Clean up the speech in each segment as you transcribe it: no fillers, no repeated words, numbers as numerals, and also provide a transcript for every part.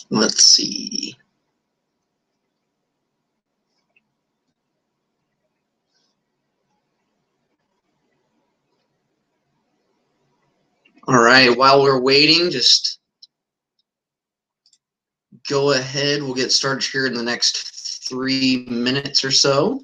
Let's see. All right, while we're waiting, just go ahead. We'll get started here in the next 3 minutes or so.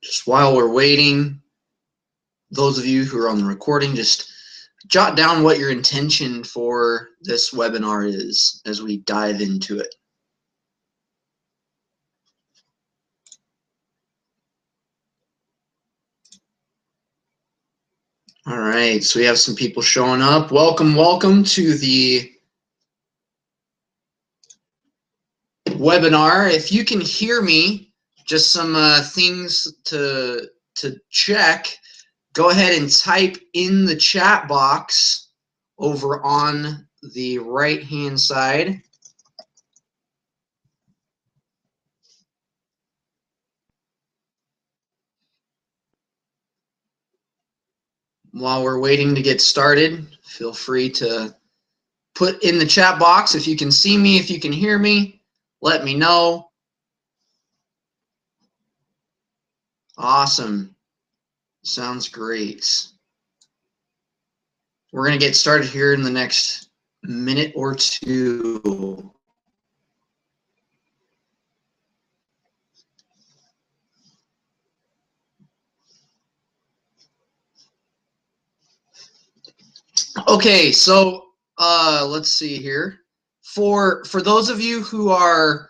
Just while we're waiting, those of you who are on the recording, just jot down what your intention for this webinar is as we dive into it. All right, so we have some people showing up. Welcome, welcome to the webinar. If you can hear me, just some things to check. Go ahead and type in the chat box over on the right-hand side. While we're waiting to get started, feel free to put in the chat box if you can see me, if you can hear me, let me know. Awesome. Sounds great. We're going to get started here in the next minute or two. Okay, so let's see here. For those of you who are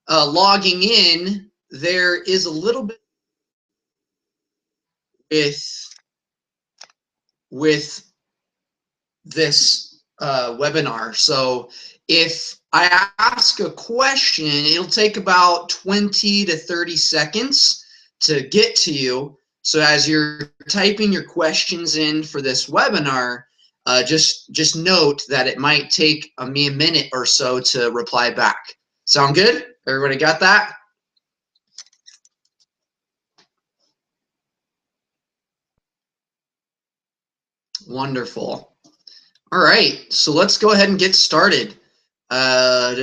logging in, there is a little bit with this webinar. So if I ask a question, it'll take about 20 to 30 seconds to get to you. So as you're typing your questions in for this webinar, just note that it might take me a minute or so to reply back. Sound good? Everybody got that? Wonderful. All right, so let's go ahead and get started. All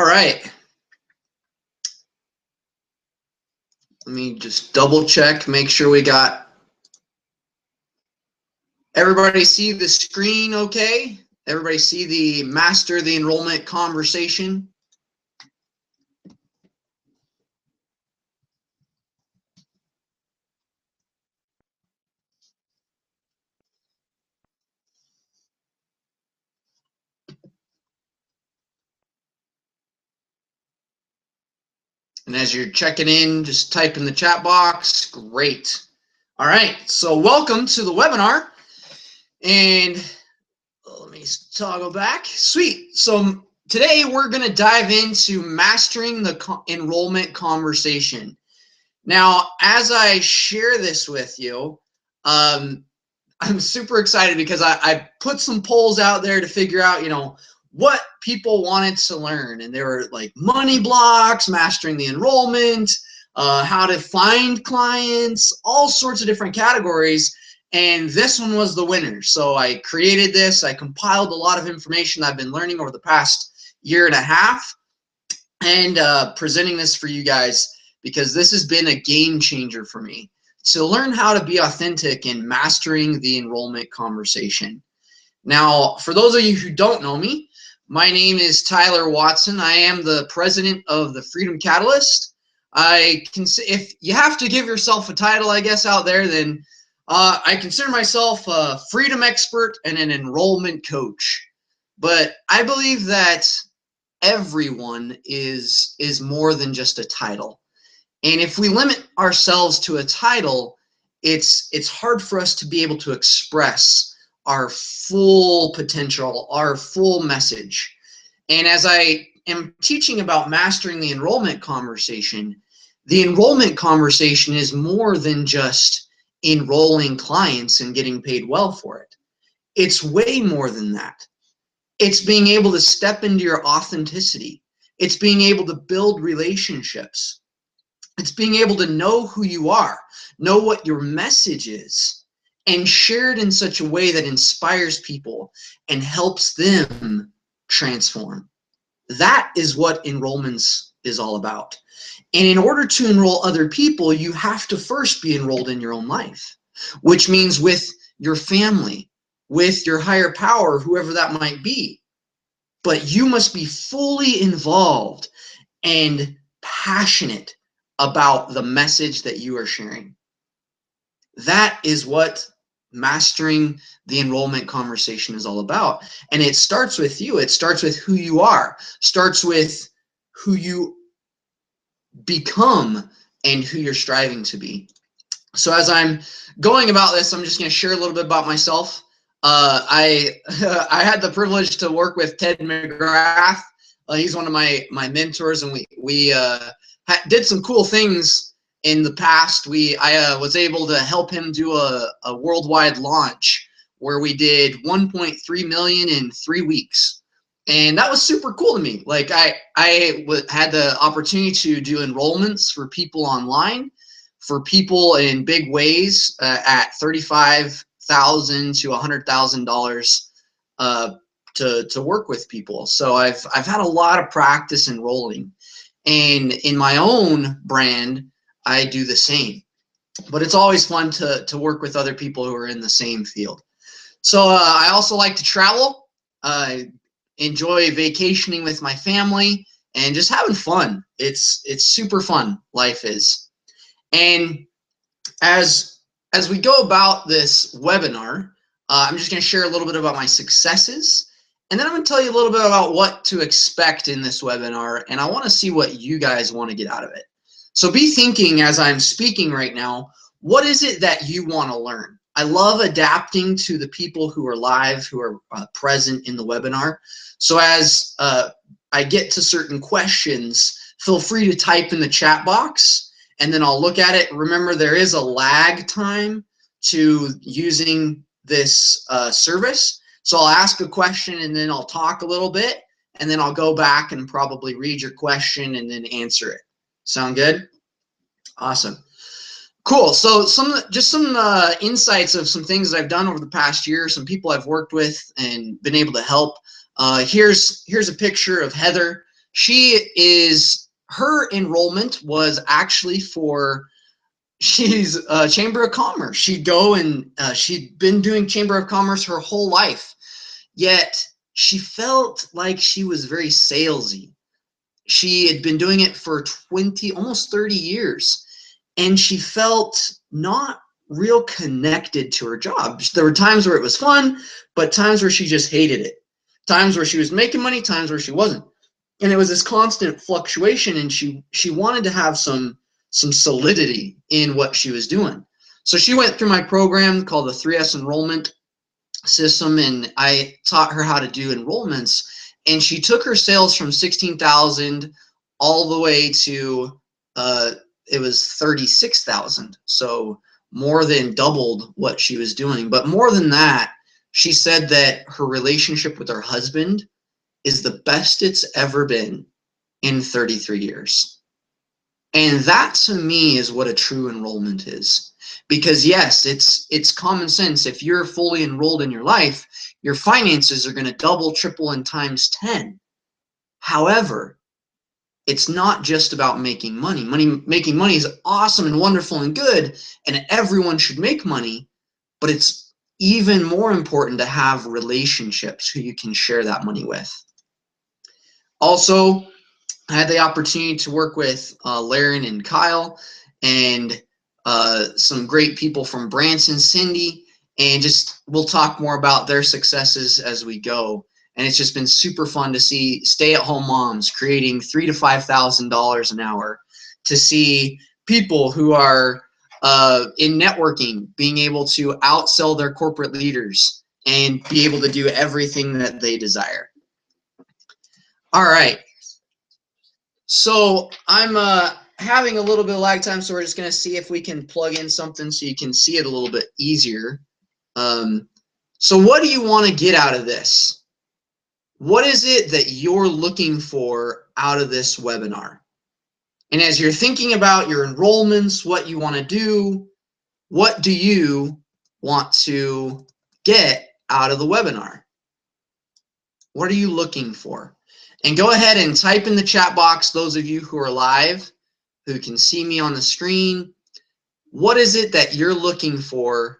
right. Let me just double check, make sure we got everybody see the screen okay? Everybody see the master the enrollment conversation? And as you're checking in, just type in the chat box. Great. All right, so welcome to the webinar. And let me toggle back. Sweet. So today we're going to dive into mastering the enrollment conversation. Now, as I share this with you, I'm super excited because I put some polls out there to figure out, what people wanted to learn. And there were like money blocks, mastering the enrollment, how to find clients, all sorts of different categories. And this one was the winner. So I created this. I compiled a lot of information I've been learning over the past year and a half and presenting this for you guys because this has been a game changer for me to learn how to be authentic in mastering the enrollment conversation. Now, for those of you who don't know me, my name is Tyler Watson. I am the president of the Freedom Catalyst. If you have to give yourself a title, I guess, out there, then I consider myself a freedom expert and an enrollment coach. But I believe that everyone is more than just a title. And if we limit ourselves to a title, it's hard for us to be able to express our full potential, our full message. And as I am teaching about mastering the enrollment conversation is more than just enrolling clients and getting paid well for it. It's way more than that. It's being able to step into your authenticity. It's being able to build relationships. It's being able to know who you are, know what your message is, and share it in such a way that inspires people and helps them transform. That is what enrollments is all about. And in order to enroll other people, you have to first be enrolled in your own life, which means with your family, with your higher power, whoever that might be. But you must be fully involved and passionate about the message that you are sharing. That is what mastering the enrollment conversation is all about. And it starts with you. It starts with who you are, starts with who you become and who you're striving to be. So as I'm going about this, I'm just going to share a little bit about myself. I I had the privilege to work with Ted McGrath. He's one of my mentors, and we did some cool things in the past. I was able to help him do a worldwide launch where we did 1.3 million in 3 weeks. And that was super cool to me. Like I had the opportunity to do enrollments for people online, for people in big ways at $35,000 to $100,000 to work with people. So I've had a lot of practice enrolling, and in my own brand, I do the same. But it's always fun to work with other people who are in the same field. So I also like to travel. Enjoy vacationing with my family and just having fun. It's super fun. Life is. And as we go about this webinar, I'm just going to share a little bit about my successes, and then I'm going to tell you a little bit about what to expect in this webinar, and I want to see what you guys want to get out of it. So be thinking as I'm speaking right now, what is it that you want to learn? I love adapting to the people who are live, who are present in the webinar. So as I get to certain questions, feel free to type in the chat box, and then I'll look at it. Remember, there is a lag time to using this service. So I'll ask a question, and then I'll talk a little bit, and then I'll go back and probably read your question and then answer it. Sound good? Awesome. Cool. So some insights of some things that I've done over the past year, some people I've worked with and been able to help. Here's a picture of Heather. Her enrollment was actually for, she's Chamber of Commerce. She'd go and she'd been doing Chamber of Commerce her whole life, yet she felt like she was very salesy. She had been doing it for almost 30 years. And she felt not real connected to her job. There were times where it was fun, but times where she just hated it. Times where she was making money, times where she wasn't. And it was this constant fluctuation, and she wanted to have some solidity in what she was doing. So she went through my program called the 3S Enrollment System, and I taught her how to do enrollments. And she took her sales from 16,000 all the way to it was 36,000. So more than doubled what she was doing. But more than that, she said that her relationship with her husband is the best it's ever been in 33 years. And that to me is what a true enrollment is. Because yes, it's common sense. If you're fully enrolled in your life, your finances are going to double, triple, and times 10. However, it's not just about making money. Making money is awesome and wonderful and good, and everyone should make money, but it's even more important to have relationships who you can share that money with. Also, I had the opportunity to work with Laren and Kyle and some great people from Branson, Cindy, and we'll talk more about their successes as we go. And it's just been super fun to see stay-at-home moms creating $3,000 to $5,000 an hour, to see people who are in networking being able to outsell their corporate leaders and be able to do everything that they desire. All right. So I'm having a little bit of lag time, so we're just going to see if we can plug in something so you can see it a little bit easier. So what do you want to get out of this? What is it that you're looking for out of this webinar? And as you're thinking about your enrollments, what you want to do, what do you want to get out of the webinar? What are you looking for? And go ahead and type in the chat box, those of you who are live, who can see me on the screen. What is it that you're looking for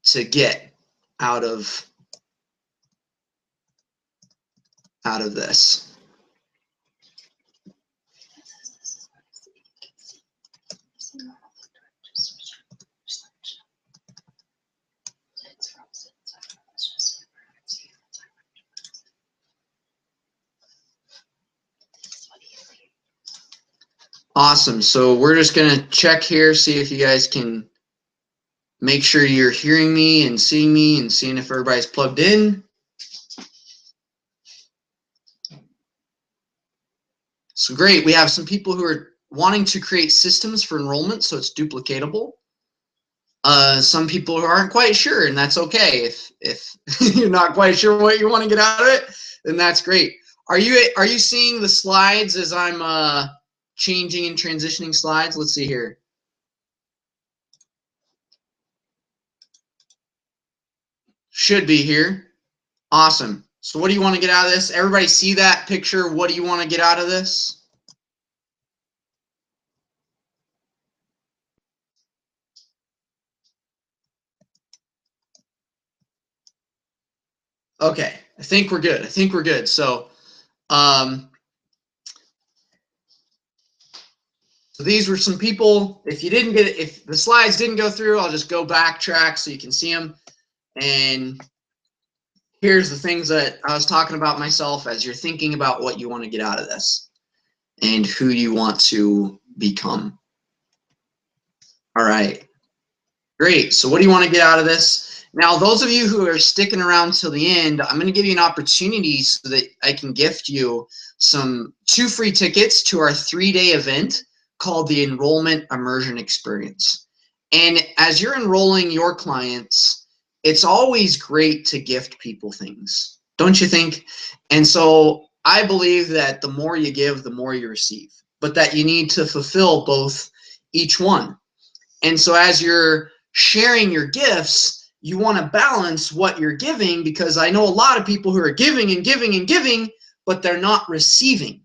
to get out of this? Awesome. So we're just going to check here, see if you guys can make sure you're hearing me and seeing if everybody's plugged in. So great. We have some people who are wanting to create systems for enrollment so it's duplicatable. Some people who aren't quite sure, and that's okay. If you're not quite sure what you want to get out of it, then that's great. Are you seeing the slides as I'm changing and transitioning slides? Let's see here. Should be here. Awesome. So what do you want to get out of this? Everybody see that picture? What do you want to get out of this? Okay, I think we're good. So, so these were some people. If you didn't get it, if the slides didn't go through, I'll just go backtrack so you can see them. And here's the things that I was talking about myself as you're thinking about what you want to get out of this and who you want to become. All right, great. So what do you want to get out of this? Now, those of you who are sticking around till the end, I'm going to give you an opportunity so that I can gift you two free tickets to our 3-day event called the Enrollment Immersion Experience. And as you're enrolling your clients, it's always great to gift people things, don't you think? And so I believe that the more you give, the more you receive, but that you need to fulfill both each one. And so as you're sharing your gifts, you want to balance what you're giving, because I know a lot of people who are giving and giving and giving, but they're not receiving.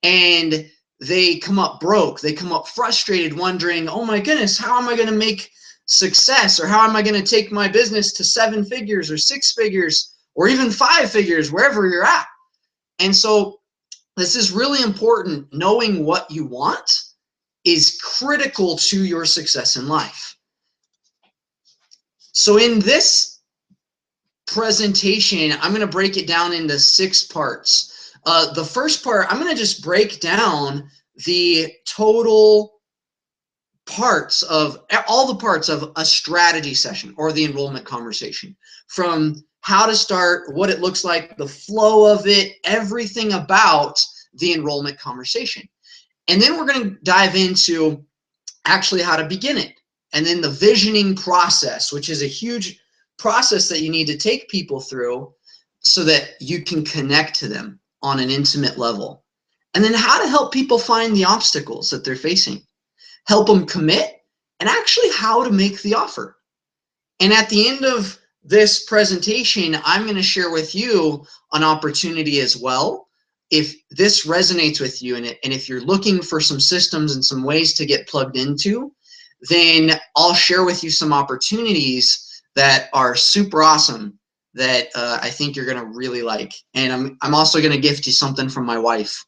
And they come up broke. They come up frustrated, wondering, oh my goodness, how am I going to make success? Or how am I going to take my business to 7 figures or 6 figures or even 5 figures, wherever you're at? And so this is really important. Knowing what you want is critical to your success in life. So in this presentation, I'm going to break it down into 6 parts. The first part, I'm going to just break down the total parts of all the parts of a strategy session or the enrollment conversation, from how to start, what it looks like, the flow of it, everything about the enrollment conversation. And then we're going to dive into actually how to begin it. And then the visioning process, which is a huge process that you need to take people through so that you can connect to them on an intimate level. And then how to help people find the obstacles that they're facing, help them commit, and actually how to make the offer. And at the end of this presentation, I'm going to share with you an opportunity as well. If this resonates with you and if you're looking for some systems and some ways to get plugged into, then I'll share with you some opportunities that are super awesome that I think you're going to really like. And I'm also going to gift you something from my wife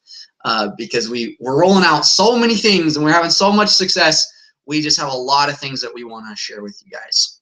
because we're rolling out so many things and we're having so much success. We just have a lot of things that we want to share with you guys.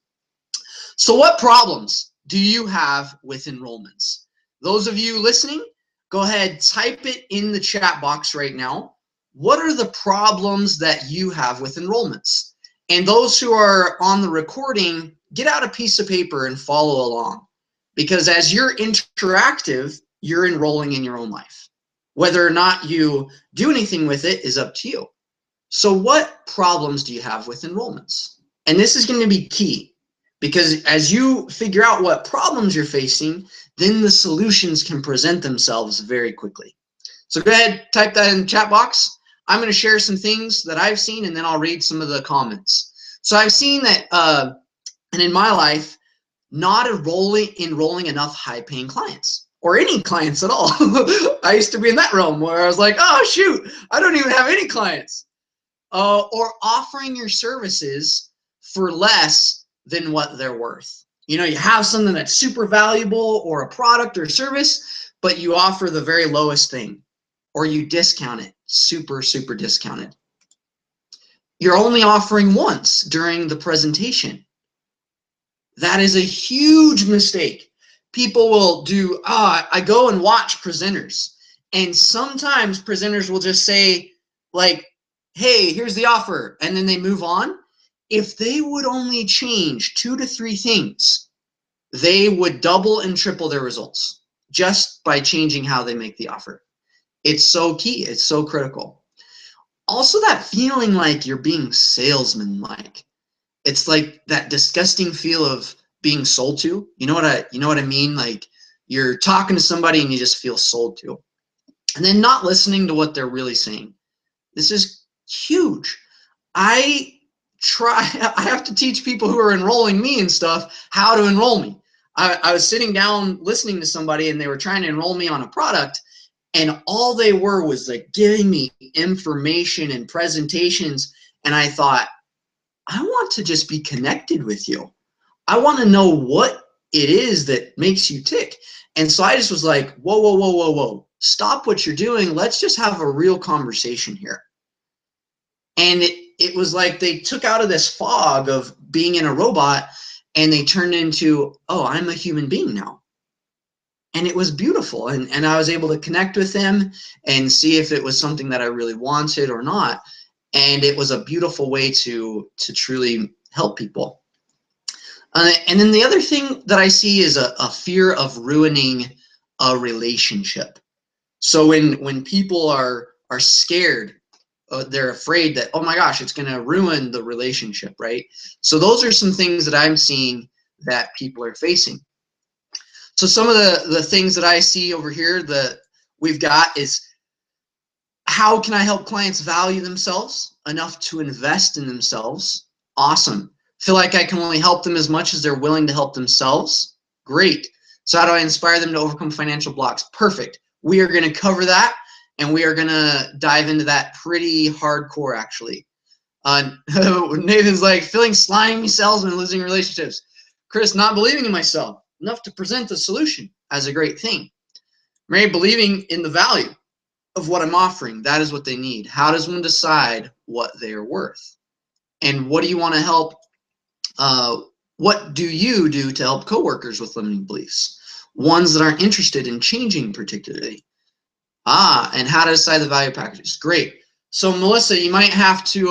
So what problems do you have with enrollments? Those of you listening, go ahead, type it in the chat box right now. What are the problems that you have with enrollments? And those who are on the recording, get out a piece of paper and follow along. Because as you're interactive, you're enrolling in your own life. Whether or not you do anything with it is up to you. So what problems do you have with enrollments? And this is going to be key, because as you figure out what problems you're facing, then the solutions can present themselves very quickly. So go ahead, type that in the chat box. I'm going to share some things that I've seen, and then I'll read some of the comments. So I've seen that, and in my life, not enrolling enough high-paying clients, or any clients at all. I used to be in that realm where I was like, oh, shoot, I don't even have any clients. Or offering your services for less than what they're worth. You know, you have something that's super valuable, or a product or service, but you offer the very lowest thing, or you discount it, super discounted. You're only offering once during the presentation. That is a huge mistake. People will do, I go and watch presenters, and sometimes presenters will just say, like, hey, here's the offer, and then they move on. If they would only change 2 to 3 things, they would double and triple their results just by changing how they make the offer. It's so key. It's so critical. Also, that feeling like you're being salesman-like. It's like that disgusting feel of being sold to. You know what I mean? Like, you're talking to somebody and you just feel sold to. And then not listening to what they're really saying. This is huge. I have to teach people who are enrolling me and stuff how to enroll me. I was sitting down listening to somebody, and they were trying to enroll me on a product, and all they were was like giving me information and presentations. And I thought, I want to just be connected with you. I want to know what it is that makes you tick. And so I just was like, whoa. Stop what you're doing. Let's just have a real conversation here. And it was like they took out of this fog of being in a robot, and they turned into, oh, I'm a human being now. And it was beautiful. And I was able to connect with them and see if it was something that I really wanted or not. And it was a beautiful way to truly help people. And then the other thing that I see is a fear of ruining a relationship. So when people are scared, they're afraid that, oh my gosh, it's going to ruin the relationship, right? So those are some things that I'm seeing that people are facing. So some of the things that I see over here that we've got is, how can I help clients value themselves enough to invest in themselves? Awesome. Feel like I can only help them as much as they're willing to help themselves? Great. So how do I inspire them to overcome financial blocks? Perfect. We are going to cover that, and we are going to dive into that pretty hardcore, actually. Nathan's like, feeling slimy salesman, losing relationships. Chris, not believing in myself enough to present the solution as a great thing. Mary, believing in the value of what I'm offering. That is what they need. How does one decide what they are worth? And what do you want to help? What do you do to help coworkers with limiting beliefs? Ones that aren't interested in changing particularly. And how to decide the value packages. Great. So Melissa, you might have to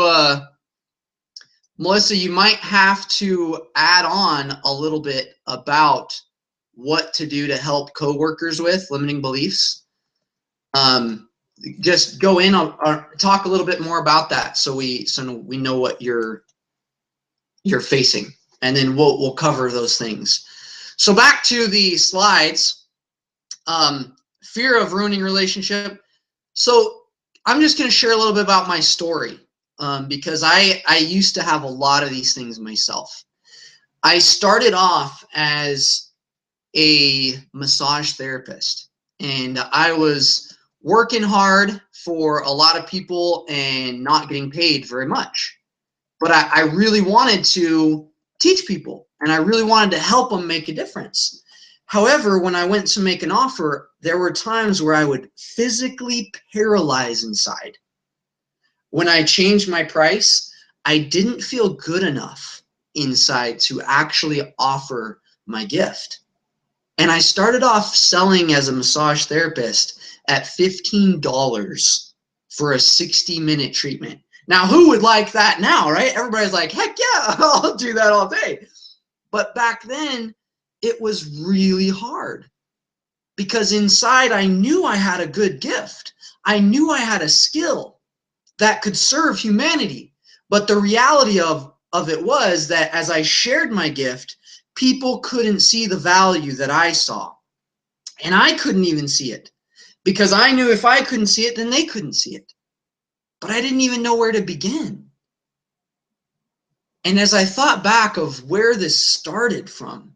add on a little bit about what to do to help coworkers with limiting beliefs. Just go in or talk a little bit more about that, so we know what you're facing, and then we'll cover those things. So back to the slides. Fear of ruining relationship. So I'm just going to share a little bit about my story, because I used to have a lot of these things myself. I started off as a massage therapist, and I was working hard for a lot of people and not getting paid very much. But I really wanted to teach people, and I really wanted to help them make a difference. However, when I went to make an offer, there were times where I would physically paralyze inside. When I changed my price, I didn't feel good enough inside to actually offer my gift. And I started off selling as a massage therapist at $15 for a 60-minute treatment. Now, who would like that now, right? Everybody's like, heck yeah, I'll do that all day. But back then, it was really hard because inside I knew I had a good gift. I knew I had a skill that could serve humanity. But the reality of it was that as I shared my gift, people couldn't see the value that I saw. And I couldn't even see it because I knew if I couldn't see it, then they couldn't see it. But I didn't even know where to begin. And as I thought back of where this started from,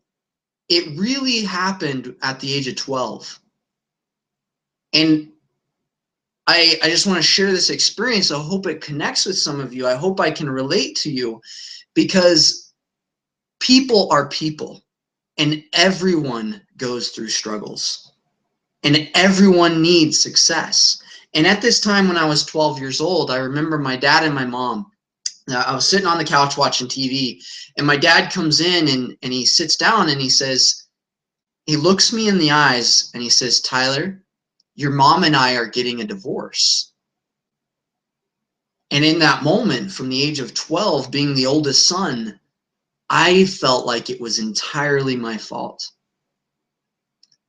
it really happened at the age of 12. And I just want to share this experience. I hope it connects with some of you. I hope I can relate to you because people are people and everyone goes through struggles and everyone needs success. And at this time when I was 12 years old, I remember my dad and my mom. I was sitting on the couch watching TV and my dad comes in and he sits down and he says, he looks me in the eyes and he says, Tyler, your mom and I are getting a divorce. And in that moment, from the age of 12, being the oldest son, I felt like it was entirely my fault.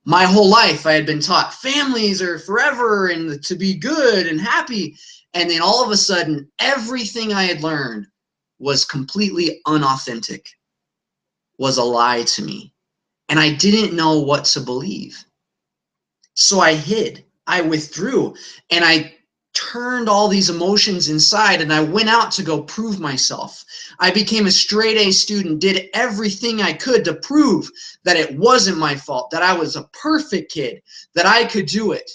My whole life, I had been taught families are forever and to be good and happy. And then all of a sudden, everything I had learned was completely unauthentic, was a lie to me. And I didn't know what to believe. So I hid, I withdrew, and I turned all these emotions inside and I went out to go prove myself. I became a straight A student, did everything I could to prove that it wasn't my fault, that I was a perfect kid, that I could do it.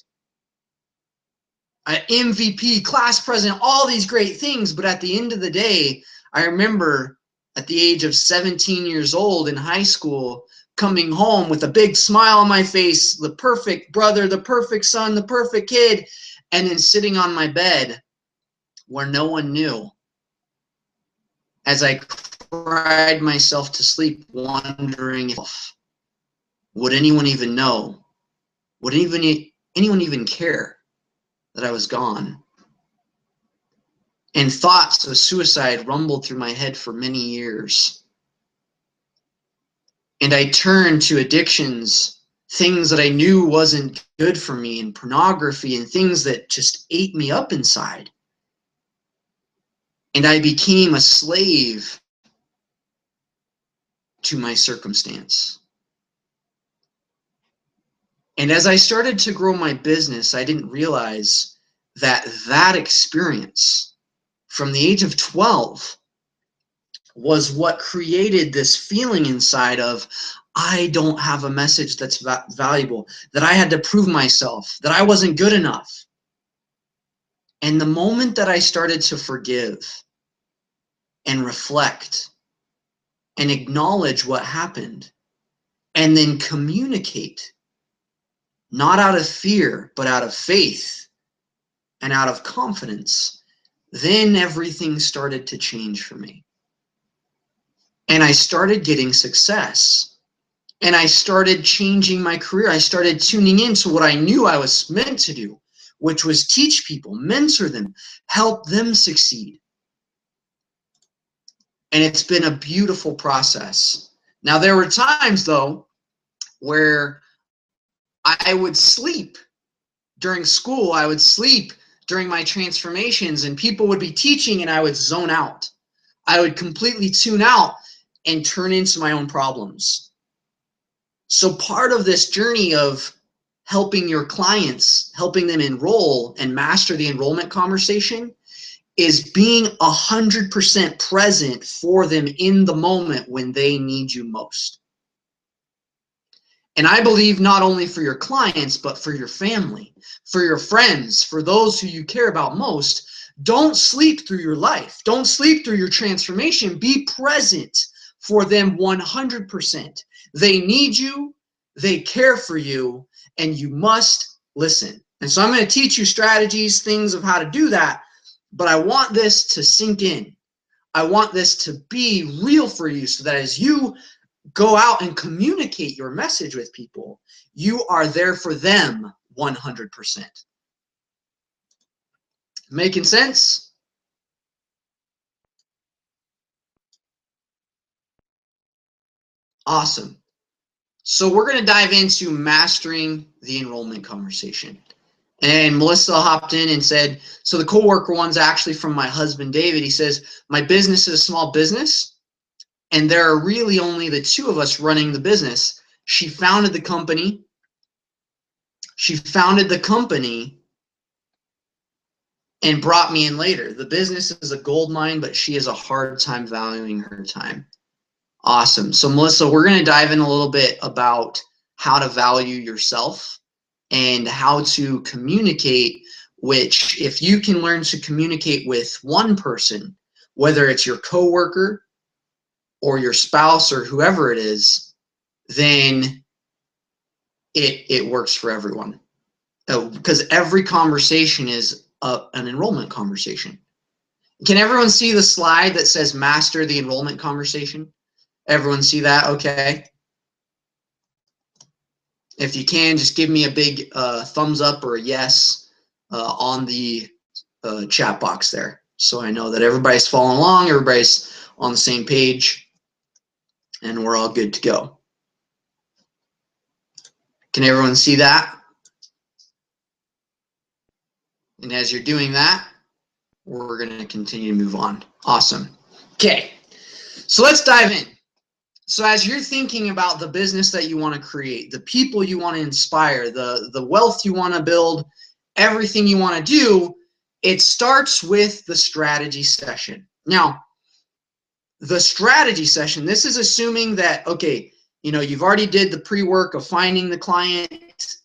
An MVP, class president, all these great things. But at the end of the day, I remember at the age of 17 years old in high school, coming home with a big smile on my face, the perfect brother, the perfect son, the perfect kid, and then sitting on my bed where no one knew as I cried myself to sleep, wondering if would anyone even know? Would anyone even care that I was gone? And thoughts of suicide rumbled through my head for many years. And I turned to addictions, things that I knew wasn't good for me, and pornography and things that just ate me up inside. And I became a slave to my circumstance. And as I started to grow my business, I didn't realize that that experience from the age of 12 was what created this feeling inside of, I don't have a message that's valuable, that I had to prove myself, that I wasn't good enough. And the moment that I started to forgive and reflect and acknowledge what happened and then communicate, not out of fear, but out of faith and out of confidence, then everything started to change for me. And I started getting success. And I started changing my career. I started tuning into what I knew I was meant to do, which was teach people, mentor them, help them succeed. And it's been a beautiful process. Now, there were times, though, where I would sleep during school. I would sleep during my transformations, and people would be teaching, and I would zone out. I would completely tune out and turn into my own problems. So part of this journey of helping your clients, helping them enroll and master the enrollment conversation is being 100% present for them in the moment when they need you most. And I believe not only for your clients, but for your family, for your friends, for those who you care about most, don't sleep through your life. Don't sleep through your transformation. Be present for them 100%. They need you, they care for you, and you must listen. And so I'm going to teach you strategies, things of how to do that, but I want this to sink in. I want this to be real for you so that as you go out and communicate your message with people, you are there for them 100%. Making sense? Awesome. So we're going to dive into mastering the enrollment conversation. And Melissa hopped in and said, so the coworker one's actually from my husband, David. He says, my business is a small business, and there are really only the two of us running the business. She founded the company. And brought me in later. The business is a gold mine, but she has a hard time valuing her time. Awesome. So Melissa, we're going to dive in a little bit about how to value yourself and how to communicate, which if you can learn to communicate with one person, whether it's your coworker or your spouse or whoever it is, then it works for everyone. Because every conversation is an enrollment conversation. Can everyone see the slide that says master the enrollment conversation? Everyone see that? Okay. If you can, just give me a big thumbs up or a yes on the chat box there, so I know that everybody's following along, everybody's on the same page, and we're all good to go. Can everyone see that? And as you're doing that, we're going to continue to move on. Awesome. Okay, so let's dive in. So as you're thinking about the business that you want to create, the people you want to inspire, the wealth you want to build, everything you want to do, it starts with the strategy session. Now, the strategy session, this is assuming that, okay, you know, you've already did the pre-work of finding the client.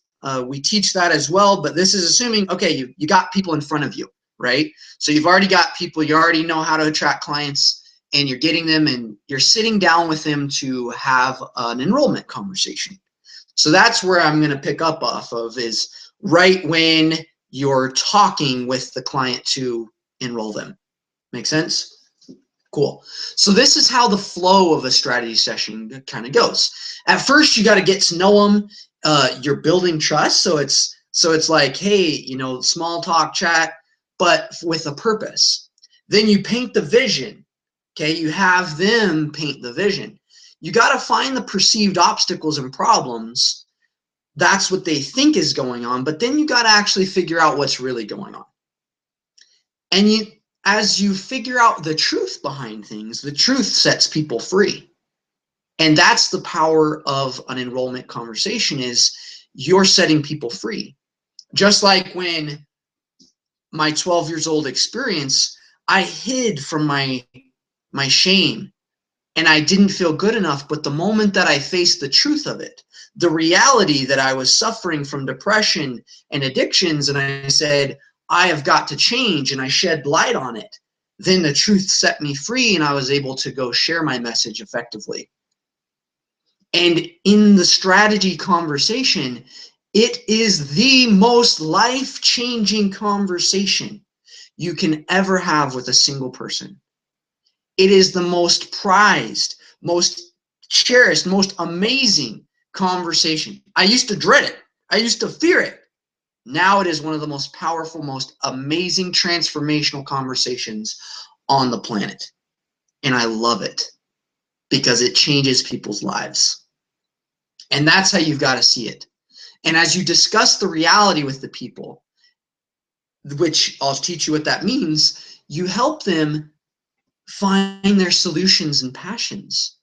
We teach that as well, but this is assuming, okay, you got people in front of you, right? So you've already got people, you already know how to attract clients, and you're getting them and you're sitting down with them to have an enrollment conversation. So that's where I'm going to pick up off of, is right when you're talking with the client to enroll them. Make sense? Cool. So this is how the flow of a strategy session kind of goes. At first, you got to get to know them. You're building trust. So it's like, hey, you know, small talk chat, but with a purpose. Then you paint the vision. Okay, you have them paint the vision. You got to find the perceived obstacles and problems. That's what they think is going on, but then you got to actually figure out what's really going on. And as you figure out the truth behind things, the truth sets people free. And that's the power of an enrollment conversation, is you're setting people free. Just like when my 12 years old experience, I hid from my shame, and I didn't feel good enough. But the moment that I faced the truth of it, the reality that I was suffering from depression and addictions, and I said, I have got to change, and I shed light on it, then the truth set me free, and I was able to go share my message effectively. And in the strategy conversation, it is the most life-changing conversation you can ever have with a single person. It is the most prized, most cherished, most amazing conversation. I used to dread it. I used to fear it. Now it is one of the most powerful, most amazing, transformational conversations on the planet. And I love it because it changes people's lives. And that's how you've got to see it. And as you discuss the reality with the people, which I'll teach you what that means, you help them find their solutions and passions,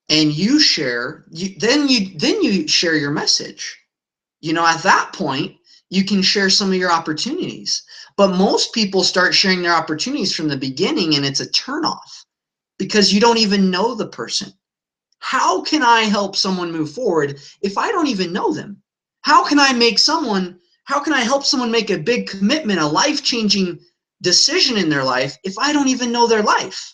and you share. Then you share your message. You know, at that point, you can share some of your opportunities. But most people start sharing their opportunities from the beginning, and it's a turnoff because you don't even know the person. How can I help someone move forward if I don't even know them? How can I help someone make a big commitment, a life-changing decision in their life, if I don't even know their life?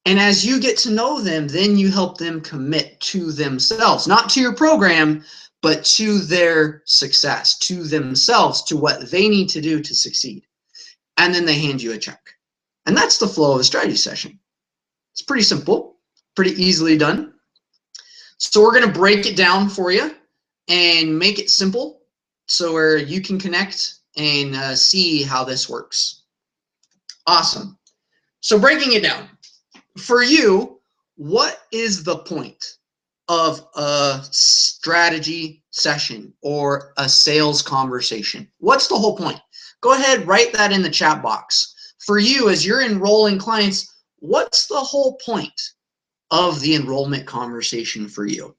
And as you get to know them, then you help them commit to themselves, not to your program, but to their success, to themselves, to what they need to do to succeed. And then they hand you a check. And that's the flow of a strategy session. It's pretty simple, pretty easily done. So we're going to break it down for you and make it simple so where you can connect and see how this works. Awesome. So breaking it down. For you, what is the point of a strategy session or a sales conversation? What's the whole point? Go ahead, write that in the chat box. For you, as you're enrolling clients, what's the whole point of the enrollment conversation for you?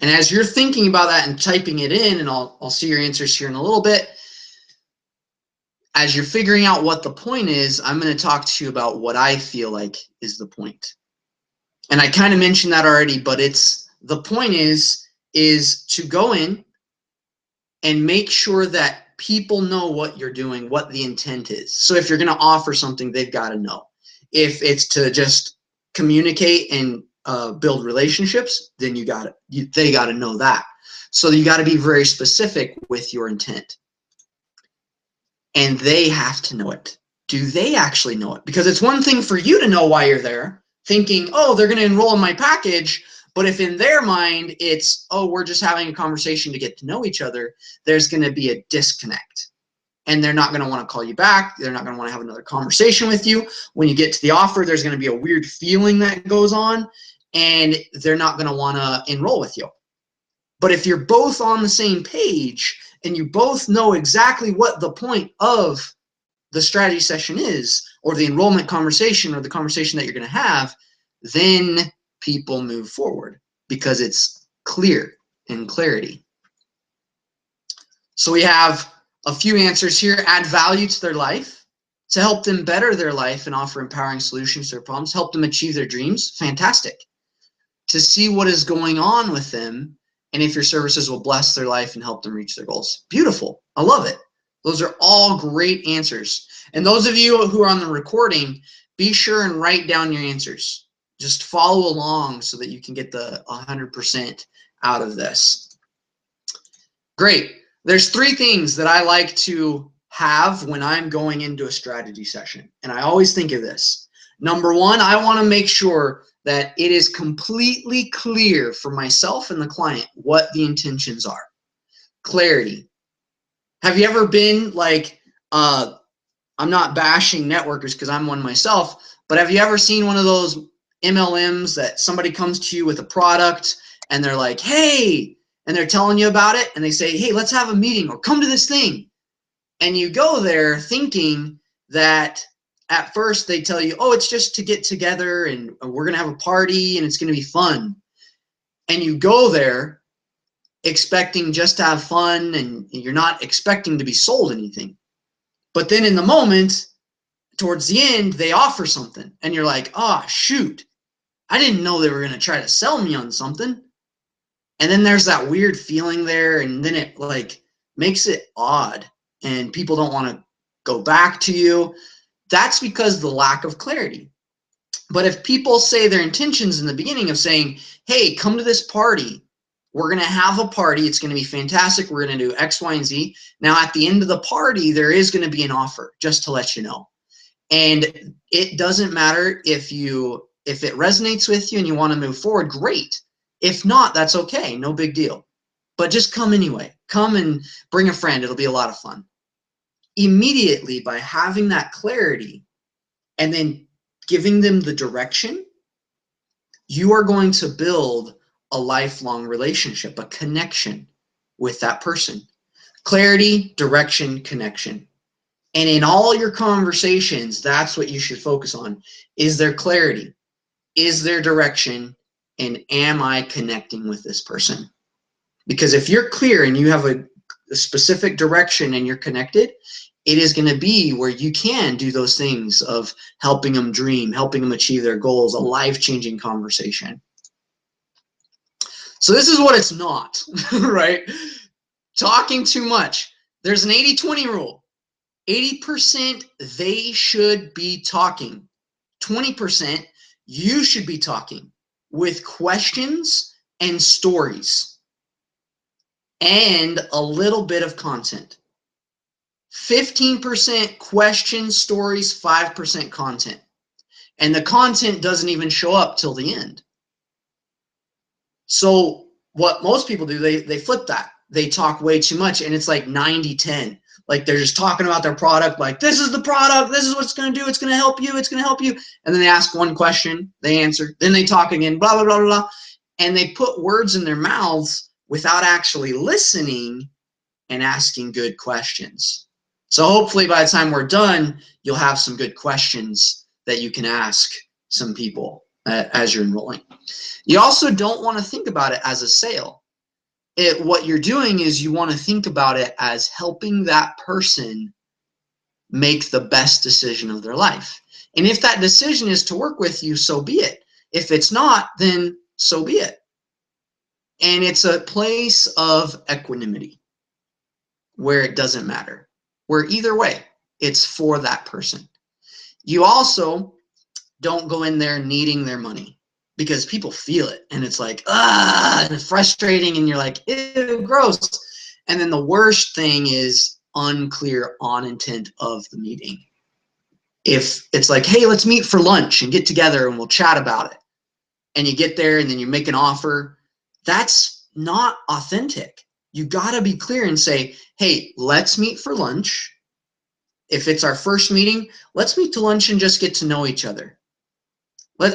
And as you're thinking about that and typing it in, and I'll see your answers here in a little bit, as you're figuring out what the point is, I'm going to talk to you about what I feel like is the point. And I kind of mentioned that already, but it's the point is to go in and make sure that people know what you're doing, what the intent is. So if you're going to offer something, they've got to know. If it's to just communicate and build relationships, then they got to know that. So you got to be very specific with your intent. And they have to know it. Do they actually know it? Because it's one thing for you to know why you're there, thinking, oh, they're going to enroll in my package. But if in their mind it's, oh, we're just having a conversation to get to know each other, there's going to be a disconnect. And they're not going to want to call you back. They're not going to want to have another conversation with you. When you get to the offer, there's going to be a weird feeling that goes on, and they're not going to want to enroll with you. But if you're both on the same page and you both know exactly what the point of the strategy session is, or the enrollment conversation, or the conversation that you're going to have, then people move forward because it's clear and clarity. So we have a few answers here. Add value to their life, to help them better their life and offer empowering solutions to their problems, help them achieve their dreams. Fantastic. To see what is going on with them and if your services will bless their life and help them reach their goals. Beautiful. I love it. Those are all great answers. And those of you who are on the recording, be sure and write down your answers. Just follow along so that you can get the 100% out of this. Great. There's 3 things that I like to have when I'm going into a strategy session. And I always think of this. Number 1, I want to make sure that it is completely clear for myself and the client what the intentions are. Clarity. Have you ever been like, I'm not bashing networkers because I'm one myself, but have you ever seen one of those MLMs that somebody comes to you with a product and they're like, hey, and they're telling you about it and they say, hey, let's have a meeting or come to this thing. And you go there thinking that at first they tell you, oh, it's just to get together and we're going to have a party and it's going to be fun. And you go there expecting just to have fun and you're not expecting to be sold anything. But then in the moment, towards the end, they offer something and you're like, oh, shoot, I didn't know they were going to try to sell me on something. And then there's that weird feeling there, and then it like makes it odd and people don't want to go back to you. That's because of the lack of clarity. But if people say their intentions in the beginning of saying, hey, come to this party, we're going to have a party, it's going to be fantastic, we're going to do X, Y, and Z. Now at the end of the party, there is going to be an offer, just to let you know. And it doesn't matter if it resonates with you and you want to move forward, great. If not, that's okay, no big deal. But just come anyway. Come and bring a friend, it'll be a lot of fun. Immediately, by having that clarity and then giving them the direction, you are going to build a lifelong relationship, a connection with that person. Clarity, direction, connection. And in all your conversations, that's what you should focus on. Is there clarity? Is there direction? And am I connecting with this person? Because if you're clear and you have a specific direction and you're connected, it is going to be where you can do those things of helping them dream, helping them achieve their goals, a life-changing conversation. So this is what it's not, right? Talking too much. There's an 80-20 rule. 80% they should be talking. 20% you should be talking with questions and stories and a little bit of content. 15% questions, stories, 5% content. and the content doesn't even show up till the end. So what most people do, they flip that. They talk way too much, and it's like 90-10. Like they're just talking about their product, like this is the product, this is what it's going to do, it's going to help you, it's going to help you. And then they ask one question, they answer, then they talk again, blah, blah, blah, blah. And they put words in their mouths without actually listening and asking good questions. So hopefully by the time we're done, you'll have some good questions that you can ask some people as you're enrolling. You also don't want to think about it as a sale. What you're doing is you want to think about it as helping that person make the best decision of their life. And if that decision is to work with you, so be it. If it's not, then so be it. And it's a place of equanimity where it doesn't matter, where either way, it's for that person. You also don't go in there needing their money, because people feel it and it's like, and it's frustrating, and you're like, ew, gross. And then the worst thing is unclear on intent of the meeting. If it's like, hey, let's meet for lunch and get together and we'll chat about it, and you get there and then you make an offer, that's not authentic. You got to be clear and say, hey, let's meet for lunch. If it's our first meeting, let's meet to lunch and just get to know each other.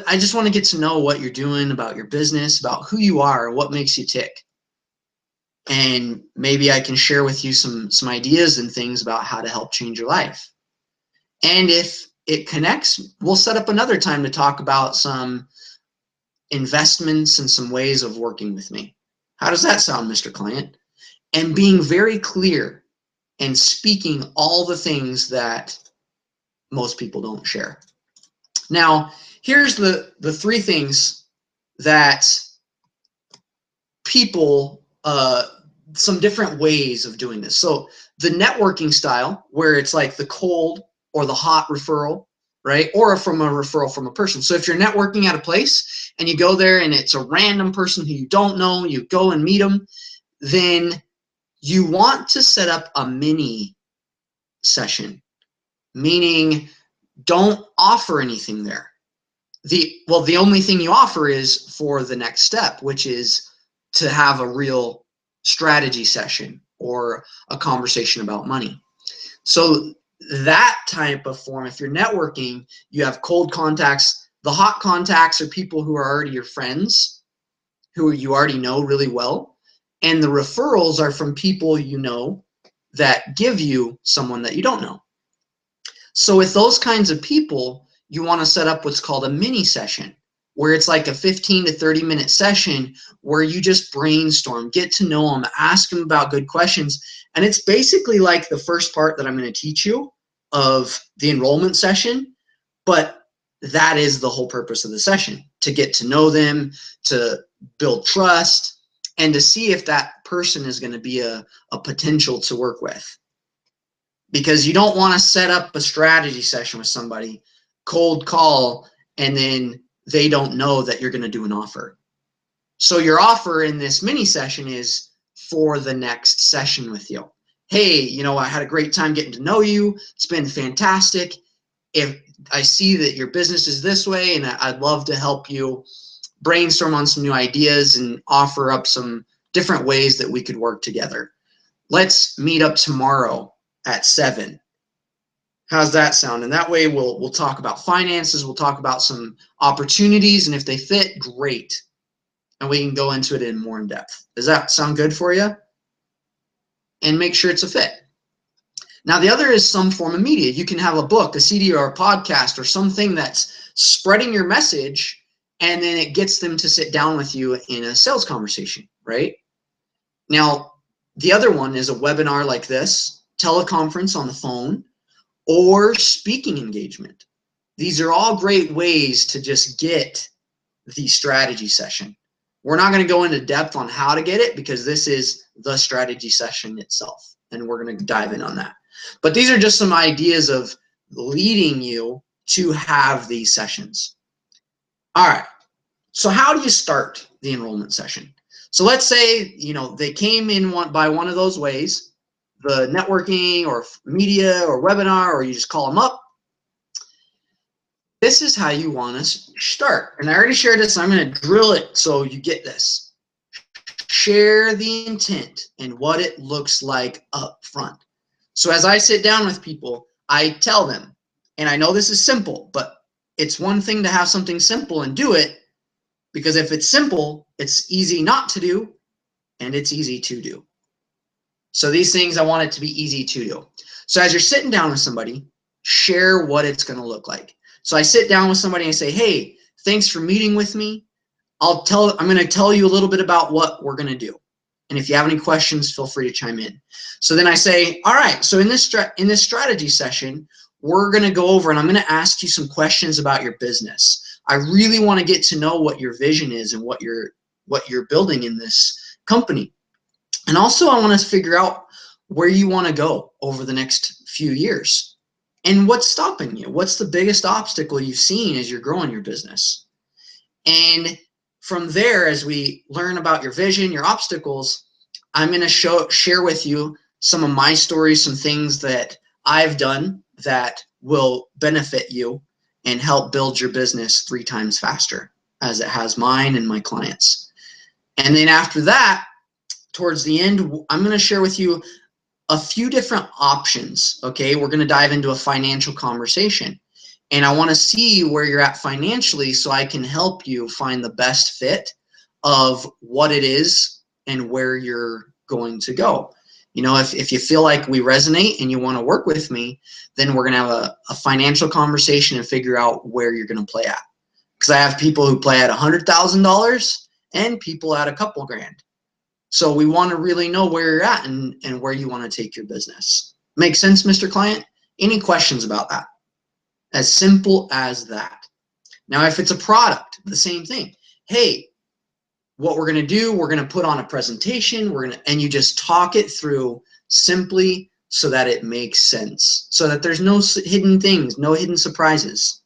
I just want to get to know what you're doing, about your business, about who you are, what makes you tick. And maybe I can share with you some ideas and things about how to help change your life. And if it connects, we'll set up another time to talk about some investments and some ways of working with me. How does that sound, Mr. Client? And being very clear and speaking all the things that most people don't share. Now, here's the three things that people, some different ways of doing this. So the networking style, where it's like the cold or the hot referral, right? Or from a referral from a person. So if you're networking at a place and you go there and it's a random person who you don't know, you go and meet them, then you want to set up a mini session, meaning don't offer anything there. The only thing you offer is for the next step, which is to have a real strategy session or a conversation about money. So that type of form, if you're networking, you have cold contacts. The hot contacts are people who are already your friends, who you already know really well. And the referrals are from people you know that give you someone that you don't know. So with those kinds of people, you want to set up what's called a mini session, where it's like a 15 to 30-minute session where you just brainstorm, get to know them, ask them about good questions. And it's basically like the first part that I'm going to teach you of the enrollment session, but that is the whole purpose of the session, to get to know them, to build trust, and to see if that person is going to be a potential to work with. Because you don't want to set up a strategy session with somebody, cold call, and then they don't know that you're going to do an offer. So your offer in this mini session is for the next session with you. Hey, you know, I had a great time getting to know you. It's been fantastic. If I see that your business is this way, and I'd love to help you brainstorm on some new ideas and offer up some different ways that we could work together. Let's meet up tomorrow at 7. How's that sound? And that way we'll talk about finances, we'll talk about some opportunities, and if they fit, great. And we can go into it in more in depth. Does that sound good for you? And make sure it's a fit. Now the other is some form of media. You can have a book, a CD, or a podcast, or something that's spreading your message, and then it gets them to sit down with you in a sales conversation, right? Now, the other one is a webinar like this, teleconference on the phone, or speaking engagement. These are all great ways to just get the strategy session. We're not going to go into depth on how to get it, because this is the strategy session itself, and we're going to dive in on that. But these are just some ideas of leading you to have these sessions. All right, so how do you start the enrollment session? So let's say, you know, they came in by one of those ways, the networking or media or webinar, or you just call them up. this is how you want to start. And I already shared this. I'm going to drill it so you get this. Share the intent and what it looks like up front. So as I sit down with people, I tell them, and I know this is simple, but it's one thing to have something simple and do it, because if it's simple, it's easy not to do, and it's easy to do. So these things, I want it to be easy to do. So as you're sitting down with somebody, share what it's going to look like. So I sit down with somebody and I say, hey, thanks for meeting with me. I'm going to tell you a little bit about what we're going to do. And if you have any questions, feel free to chime in. So then I say, all right, so in this strategy session, we're going to go over and I'm going to ask you some questions about your business. I really want to get to know what your vision is and what you're building in this company. And also I want to figure out where you want to go over the next few years and what's stopping you. What's the biggest obstacle you've seen as you're growing your business? And from there, as we learn about your vision, your obstacles, I'm going to share with you some of my stories, some things that I've done that will benefit you and help build your business 3 times faster, as it has mine and my clients. And then after that, towards the end, I'm going to share with you a few different options. Okay, we're going to dive into a financial conversation. And I want to see where you're at financially so I can help you find the best fit of what it is and where you're going to go. You know, if you feel like we resonate and you want to work with me, then we're going to have a financial conversation and figure out where you're going to play at. Because I have people who play at $100,000 and people at a couple grand. So we want to really know where you're at and where you want to take your business. Make sense, Mr. Client? Any questions about that? As simple as that. Now, if it's a product, the same thing. Hey, what we're going to do, we're going to put on a presentation, and you just talk it through simply so that it makes sense, so that there's no hidden things, no hidden surprises.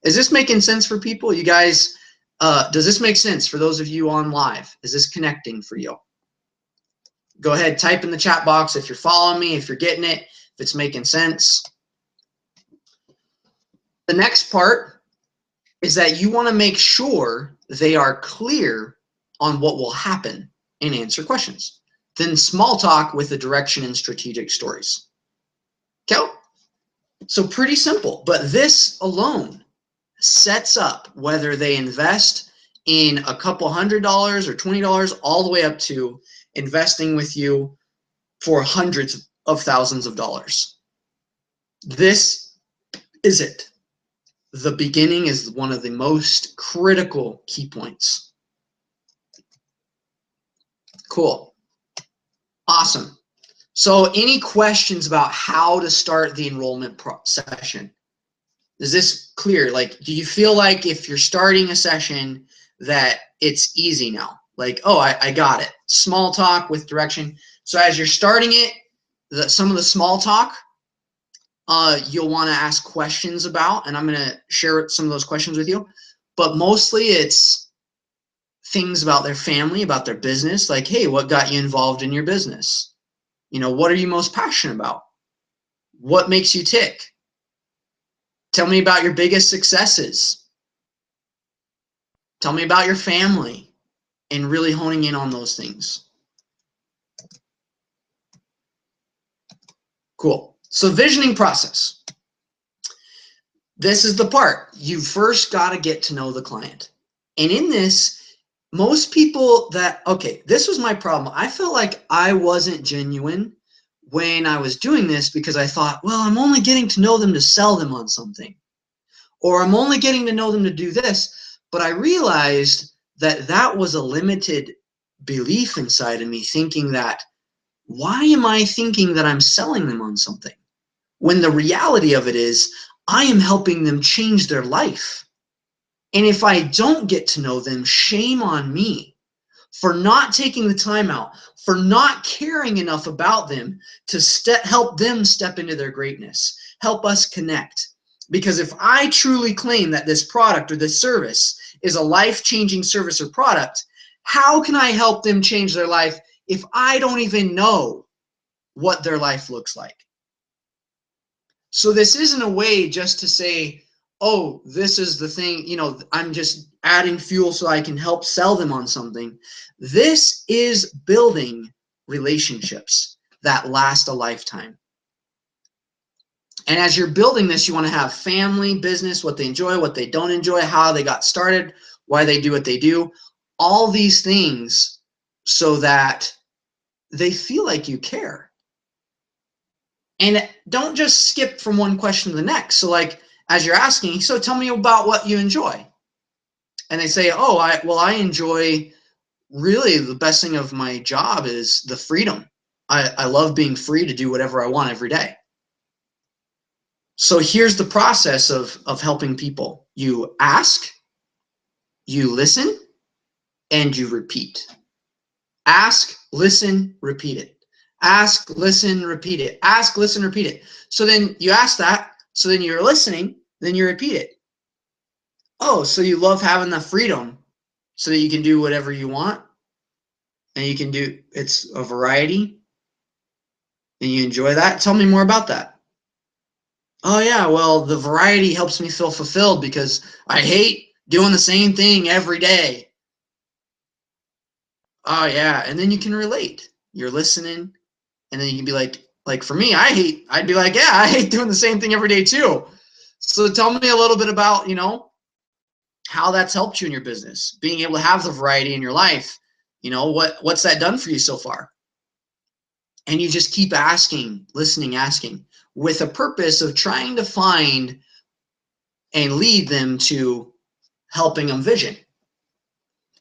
Is this making sense for people? You guys, does this make sense for those of you on live? Is this connecting for you? Go ahead, type in the chat box if you're following me, if you're getting it, if it's making sense. The next part is that you want to make sure they are clear on what will happen and answer questions. Then small talk with the direction and strategic stories. Okay? So pretty simple, but this alone sets up whether they invest in a couple $100 or $20 all the way up to investing with you for hundreds of thousands of dollars. This is it. The beginning is one of the most critical key points. Cool. Awesome. So any questions about how to start the enrollment session? Is this clear? Like, do you feel like if you're starting a session that it's easy now? Like, oh, I got it. Small talk with direction. So as you're starting it, some of the small talk, you'll want to ask questions about, and I'm going to share some of those questions with you. But mostly it's things about their family, about their business. Like, hey, what got you involved in your business? You know, what are you most passionate about? What makes you tick? Tell me about your biggest successes. Tell me about your family, and really honing in on those things. Cool. So visioning process. This is the part. You first got to get to know the client. And in this, most people okay, this was my problem. I felt like I wasn't genuine when I was doing this because I thought, well, I'm only getting to know them to sell them on something. Or I'm only getting to know them to do this. But I realized that that was a limited belief inside of me, thinking that, why am I thinking that I'm selling them on something? When the reality of it is, I am helping them change their life. And if I don't get to know them, shame on me for not taking the time out, for not caring enough about them to help them step into their greatness, help us connect. Because if I truly claim that this product or this service is a life-changing service or product, how can I help them change their life if I don't even know what their life looks like? So this isn't a way just to say, oh, this is the thing, you know, I'm just adding fuel so I can help sell them on something. This is building relationships that last a lifetime. And as you're building this, you want to have family, business, what they enjoy, what they don't enjoy, how they got started, why they do what they do, all these things, so that they feel like you care. And don't just skip from one question to the next. So like, as you're asking, so tell me about what you enjoy. And they say, oh, I enjoy, really the best thing of my job is the freedom. I love being free to do whatever I want every day. So here's the process of helping people. You ask, you listen, and you repeat. Ask, listen, repeat it. Ask, listen, repeat it. Ask, listen, repeat it. So then you ask that, so then you're listening, then you repeat it. Oh, so you love having the freedom so that you can do whatever you want, and you can do, it's a variety, and you enjoy that? Tell me more about that. Oh yeah, well, the variety helps me feel fulfilled because I hate doing the same thing every day. Oh yeah, and then you can relate. You're listening, and then you can be like for me, I'd be like, yeah, I hate doing the same thing every day too. So tell me a little bit about, you know, how that's helped you in your business, being able to have the variety in your life. You know, what's that done for you so far? And you just keep asking, listening, asking, with a purpose of trying to find and lead them to helping them vision.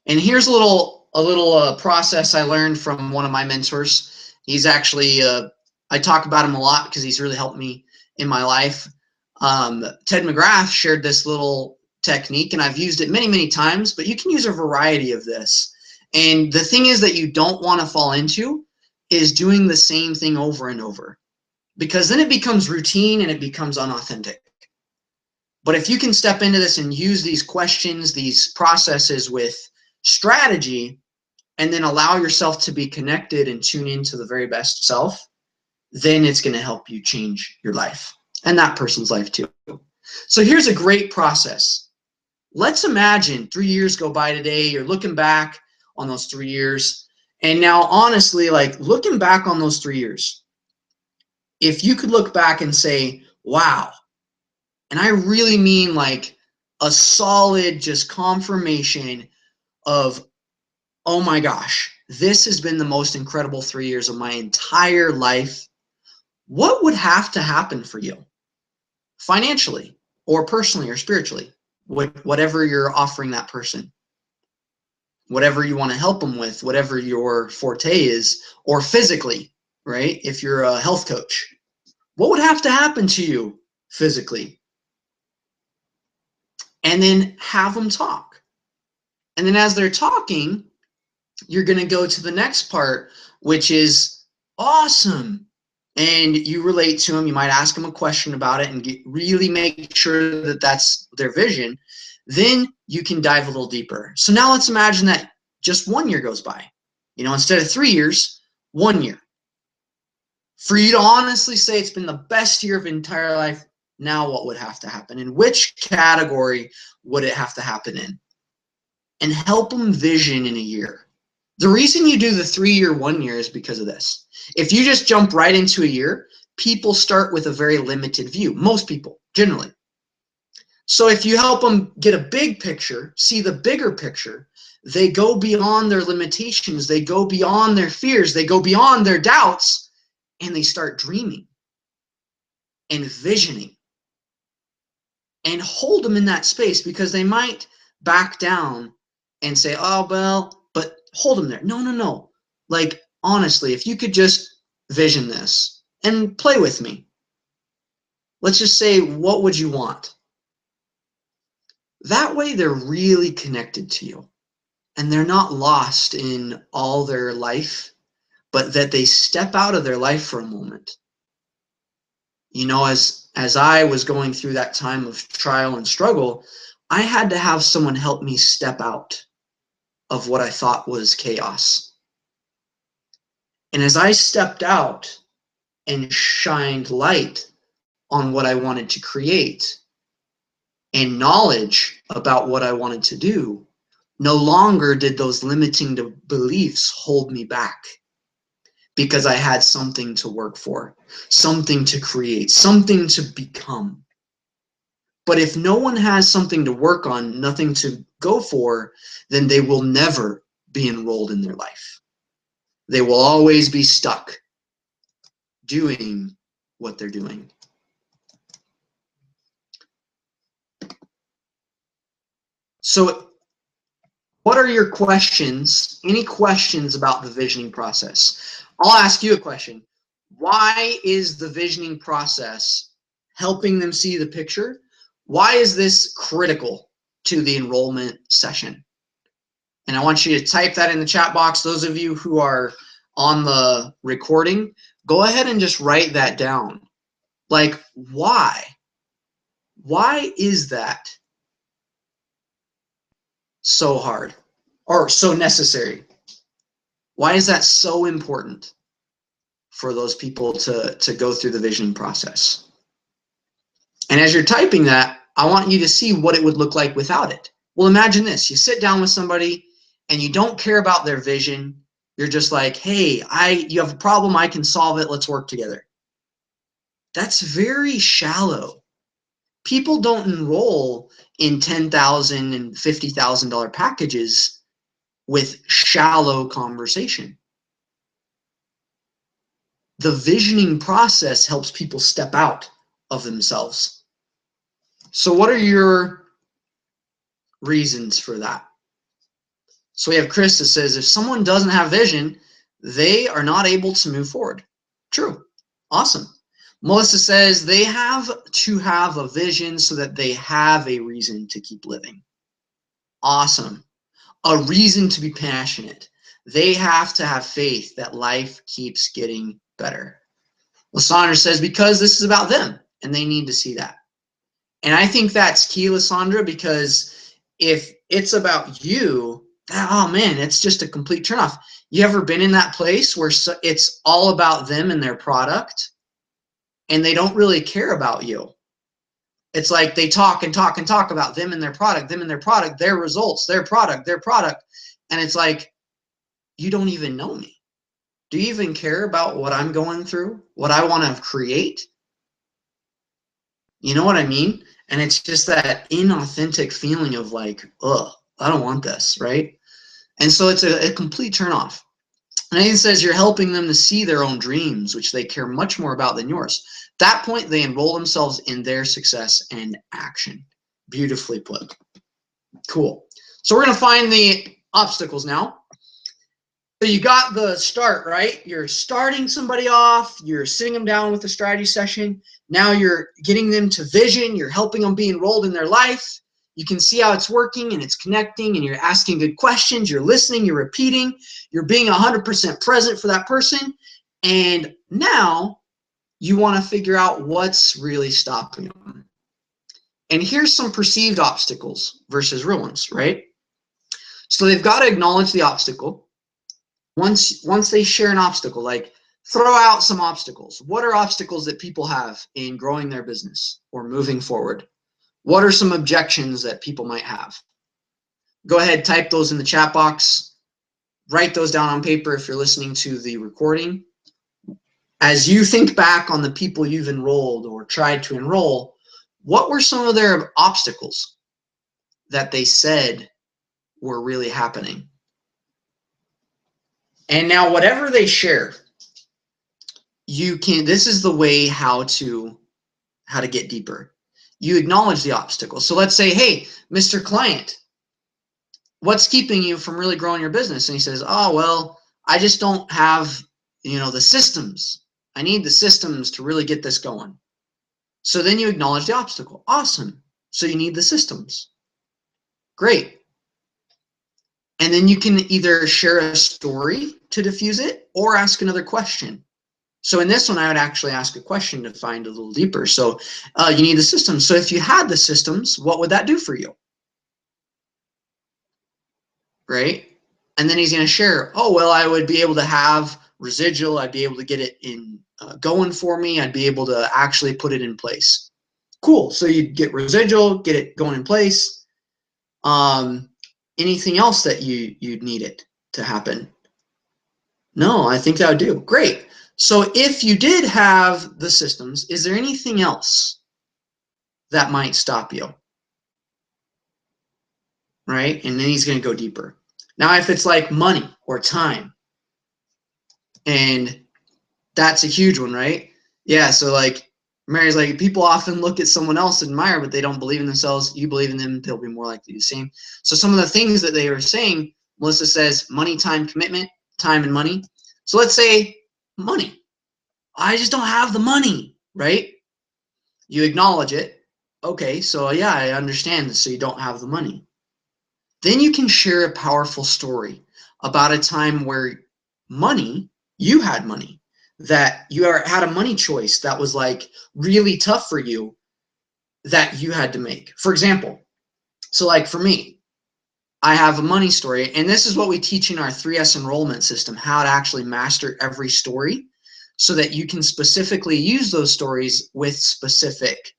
And here's a little process I learned from one of my mentors. He's actually I talk about him a lot because he's really helped me in my life. Ted McGrath shared this little technique, and I've used it many times, but you can use a variety of this. And the thing is that you don't want to fall into is doing the same thing over and over, because then it becomes routine and it becomes unauthentic. But if you can step into this and use these questions, these processes with strategy, and then allow yourself to be connected and tune into the very best self, then it's going to help you change your life and that person's life too. So here's a great process. Let's imagine 3 years go by today. You're looking back on those 3 years. And now, honestly, like looking back on those 3 years, if you could look back and say, wow, and I really mean like a solid just confirmation of, oh my gosh, this has been the most incredible 3 years of my entire life. What would have to happen for you financially or personally or spiritually, whatever you're offering that person, whatever you want to help them with, whatever your forte is, or physically, right? If you're a health coach, what would have to happen to you physically? And then have them talk. And then as they're talking, you're going to go to the next part, which is awesome. And you relate to them. You might ask them a question about it and really make sure that that's their vision. Then you can dive a little deeper. So now let's imagine that just 1 year goes by. You know, instead of 3 years, 1 year. For you to honestly say it's been the best year of your entire life, now what would have to happen? In which category would it have to happen in? And help them vision in a year. The reason you do the 3 year, 1 year is because of this. If you just jump right into a year, people start with a very limited view. Most people, generally. So if you help them get a big picture, see the bigger picture, they go beyond their limitations, they go beyond their fears, they go beyond their doubts, and they start dreaming and visioning. And hold them in that space, because they might back down and say, oh, well, but hold them there. No. Like, honestly, if you could just vision this and play with me. Let's just say, what would you want? That way they're really connected to you and they're not lost in all their life, but that they step out of their life for a moment. You know, as I was going through that time of trial and struggle, I had to have someone help me step out of what I thought was chaos. And as I stepped out and shined light on what I wanted to create, and knowledge about what I wanted to do, no longer did those limiting beliefs hold me back, because I had something to work for, something to create, something to become. But if no one has something to work on, nothing to go for, then they will never be enrolled in their life. They will always be stuck doing what they're doing. So what are your questions? Any questions about the visioning process? I'll ask you a question. Why is the visioning process helping them see the picture? Why is this critical to the enrollment session? And I want you to type that in the chat box. Those of you who are on the recording, go ahead and just write that down. Like, why? Why is that so hard or so necessary? Why is that so important for those people to go through the visioning process? And as you're typing that, I want you to see what it would look like without it. Well, imagine this. You sit down with somebody and you don't care about their vision. You're just like, hey, you have a problem, I can solve it, let's work together. That's very shallow. People don't enroll in $10,000 and $50,000 packages with shallow conversation. The visioning process helps people step out of themselves. So what are your reasons for that? So we have Chris that says, if someone doesn't have vision, they are not able to move forward. True. Awesome. Melissa says they have to have a vision so that they have a reason to keep living. Awesome. A reason to be passionate. They have to have faith that life keeps getting better. Lysandra says because this is about them and they need to see that. And I think that's key, Lysandra, because if it's about you, oh man, it's just a complete turnoff. You ever been in that place where it's all about them and their product and they don't really care about you? It's like they talk and talk and talk about them and their product, their results, their product. And it's like, you don't even know me. Do you even care about what I'm going through? What I want to create? You know what I mean? And it's just that inauthentic feeling of like, ugh, I don't want this, right? And so it's a complete turnoff. And it says you're helping them to see their own dreams, which they care much more about than yours. At that point, they enroll themselves in their success and action. Beautifully put. Cool. So we're going to find the obstacles now. So you got the start, right? You're starting somebody off. You're sitting them down with a strategy session. Now you're getting them to vision. You're helping them be enrolled in their life. You can see how it's working and it's connecting and you're asking good questions. You're listening. You're repeating. You're being 100% present for that person. And now you want to figure out what's really stopping them. And here's some perceived obstacles versus real ones, right? So they've got to acknowledge the obstacle. Once they share an obstacle, like throw out some obstacles. What are obstacles that people have in growing their business or moving forward? What are some objections that people might have? Go ahead, type those in the chat box. Write those down on paper if you're listening to the recording. As you think back on the people you've enrolled or tried to enroll, what were some of their obstacles that they said were really happening? And now whatever they share, this is the way how to get deeper. You acknowledge the obstacle. So let's say, hey, Mr. Client, what's keeping you from really growing your business? And he says, oh, well, I just don't have, the systems. I need the systems to really get this going. So then you acknowledge the obstacle. Awesome. So you need the systems. Great. And then you can either share a story to diffuse it or ask another question. So in this one, I would actually ask a question to find a little deeper. So you need the systems. So if you had the systems, what would that do for you? Right? And then he's going to share, oh, well, I would be able to have residual. I'd be able to get it in going for me. I'd be able to actually put it in place. Cool. So you'd get residual, get it going in place. Anything else that you'd need it to happen? No, I think that would do. Great. So if you did have the systems, is there anything else that might stop you? Right? And then he's going to go deeper. Now, if it's like money or time, and that's a huge one, right? Yeah, so like Mary's like, people often look at someone else and admire, but they don't believe in themselves. You believe in them, they'll be more likely to do the same. So some of the things that they were saying, Melissa says, money, time, commitment, time and money. So let's say money. I just don't have the money, right? You acknowledge it. Okay, so yeah, I understand. So you don't have the money. Then you can share a powerful story about a time where you had money, that you had a money choice that was like really tough for you that you had to make. For example, so like for me, I have a money story, and this is what we teach in our 3S enrollment system, how to actually master every story so that you can specifically use those stories with specific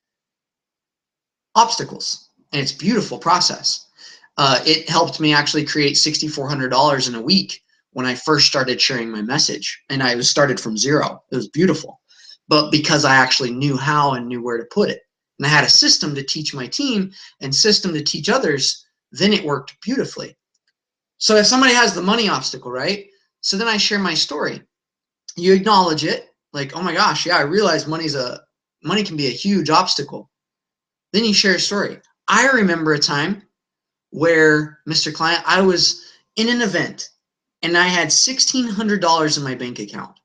obstacles. And it's a beautiful process. It helped me actually create $6,400 in a week when I first started sharing my message, and I started from zero. It was beautiful, but because I actually knew how and knew where to put it, and I had a system to teach my team and system to teach others, then it worked beautifully. So if somebody has the money obstacle, right? So then I share my story. You acknowledge it, like, oh my gosh, yeah, I realize money can be a huge obstacle. Then you share a story. I remember a time where, Mr. Client, I was in an event and I had $1,600 in my bank account.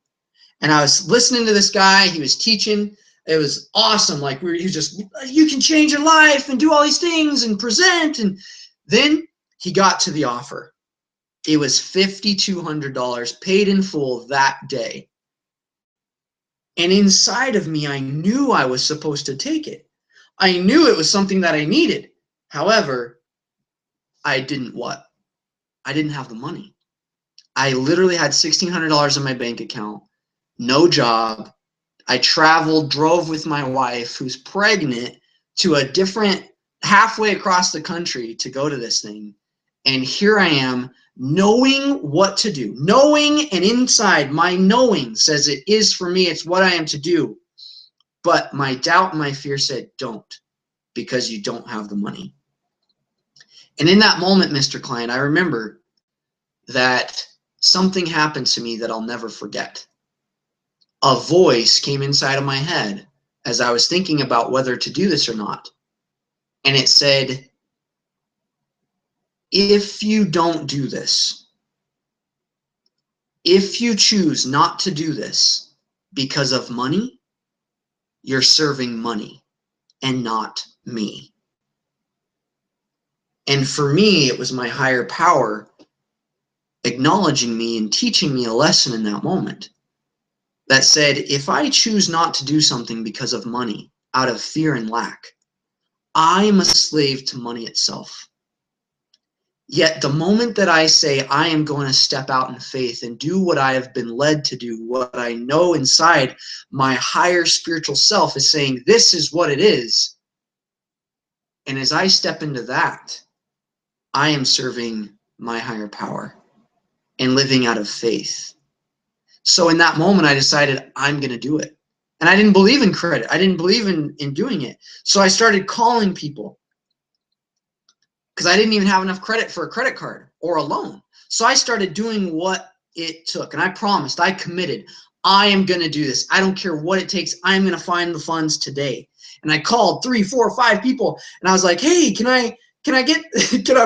And I was listening to this guy, he was teaching. It was awesome. Like he was just, you can change your life and do all these things and present. And then he got to the offer. It was $5,200 paid in full that day. And inside of me, I knew I was supposed to take it. I knew it was something that I needed. However, I didn't what? I didn't have the money. I literally had $1,600 in my bank account, no job. I traveled, drove with my wife, who's pregnant, to a different halfway across the country to go to this thing. And here I am, knowing what to do, knowing, and inside my knowing says it is for me, it's what I am to do. But my doubt and my fear said, don't, because you don't have the money. And in that moment, Mr. Client, I remember that something happened to me that I'll never forget. A voice came inside of my head as I was thinking about whether to do this or not. And it said, if you don't do this, if you choose not to do this because of money, you're serving money and not me. And for me, it was my higher power acknowledging me and teaching me a lesson in that moment that said, if I choose not to do something because of money, out of fear and lack, I am a slave to money itself. Yet the moment that I say I am going to step out in faith and do what I have been led to do, what I know inside my higher spiritual self is saying, this is what it is. And as I step into that, I am serving my higher power and living out of faith. So in that moment, I decided I'm going to do it. And I didn't believe in credit. I didn't believe in doing it. So I started calling people because I didn't even have enough credit for a credit card or a loan. So I started doing what it took. And I promised, I committed, I am going to do this. I don't care what it takes. I'm going to find the funds today. And I called 3, 4, 5 people. And I was like, hey, can I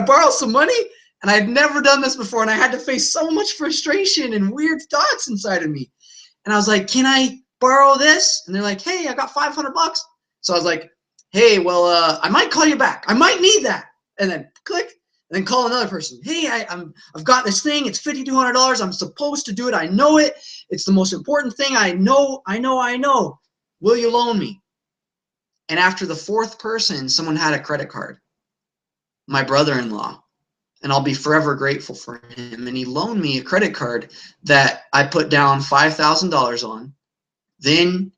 borrow some money? And I had never done this before. And I had to face so much frustration and weird thoughts inside of me. And I was like, can I borrow this? And they're like, hey, I got $500. So I was like, hey, well, I might call you back. I might need that. And then click, and then call another person. Hey, I've got this thing. It's $5,200. I'm supposed to do it. I know it. It's the most important thing. I know. Will you loan me? And after the 4th person, someone had a credit card. My brother-in-law. And I'll be forever grateful for him. And he loaned me a credit card that I put down $5,000 on. Then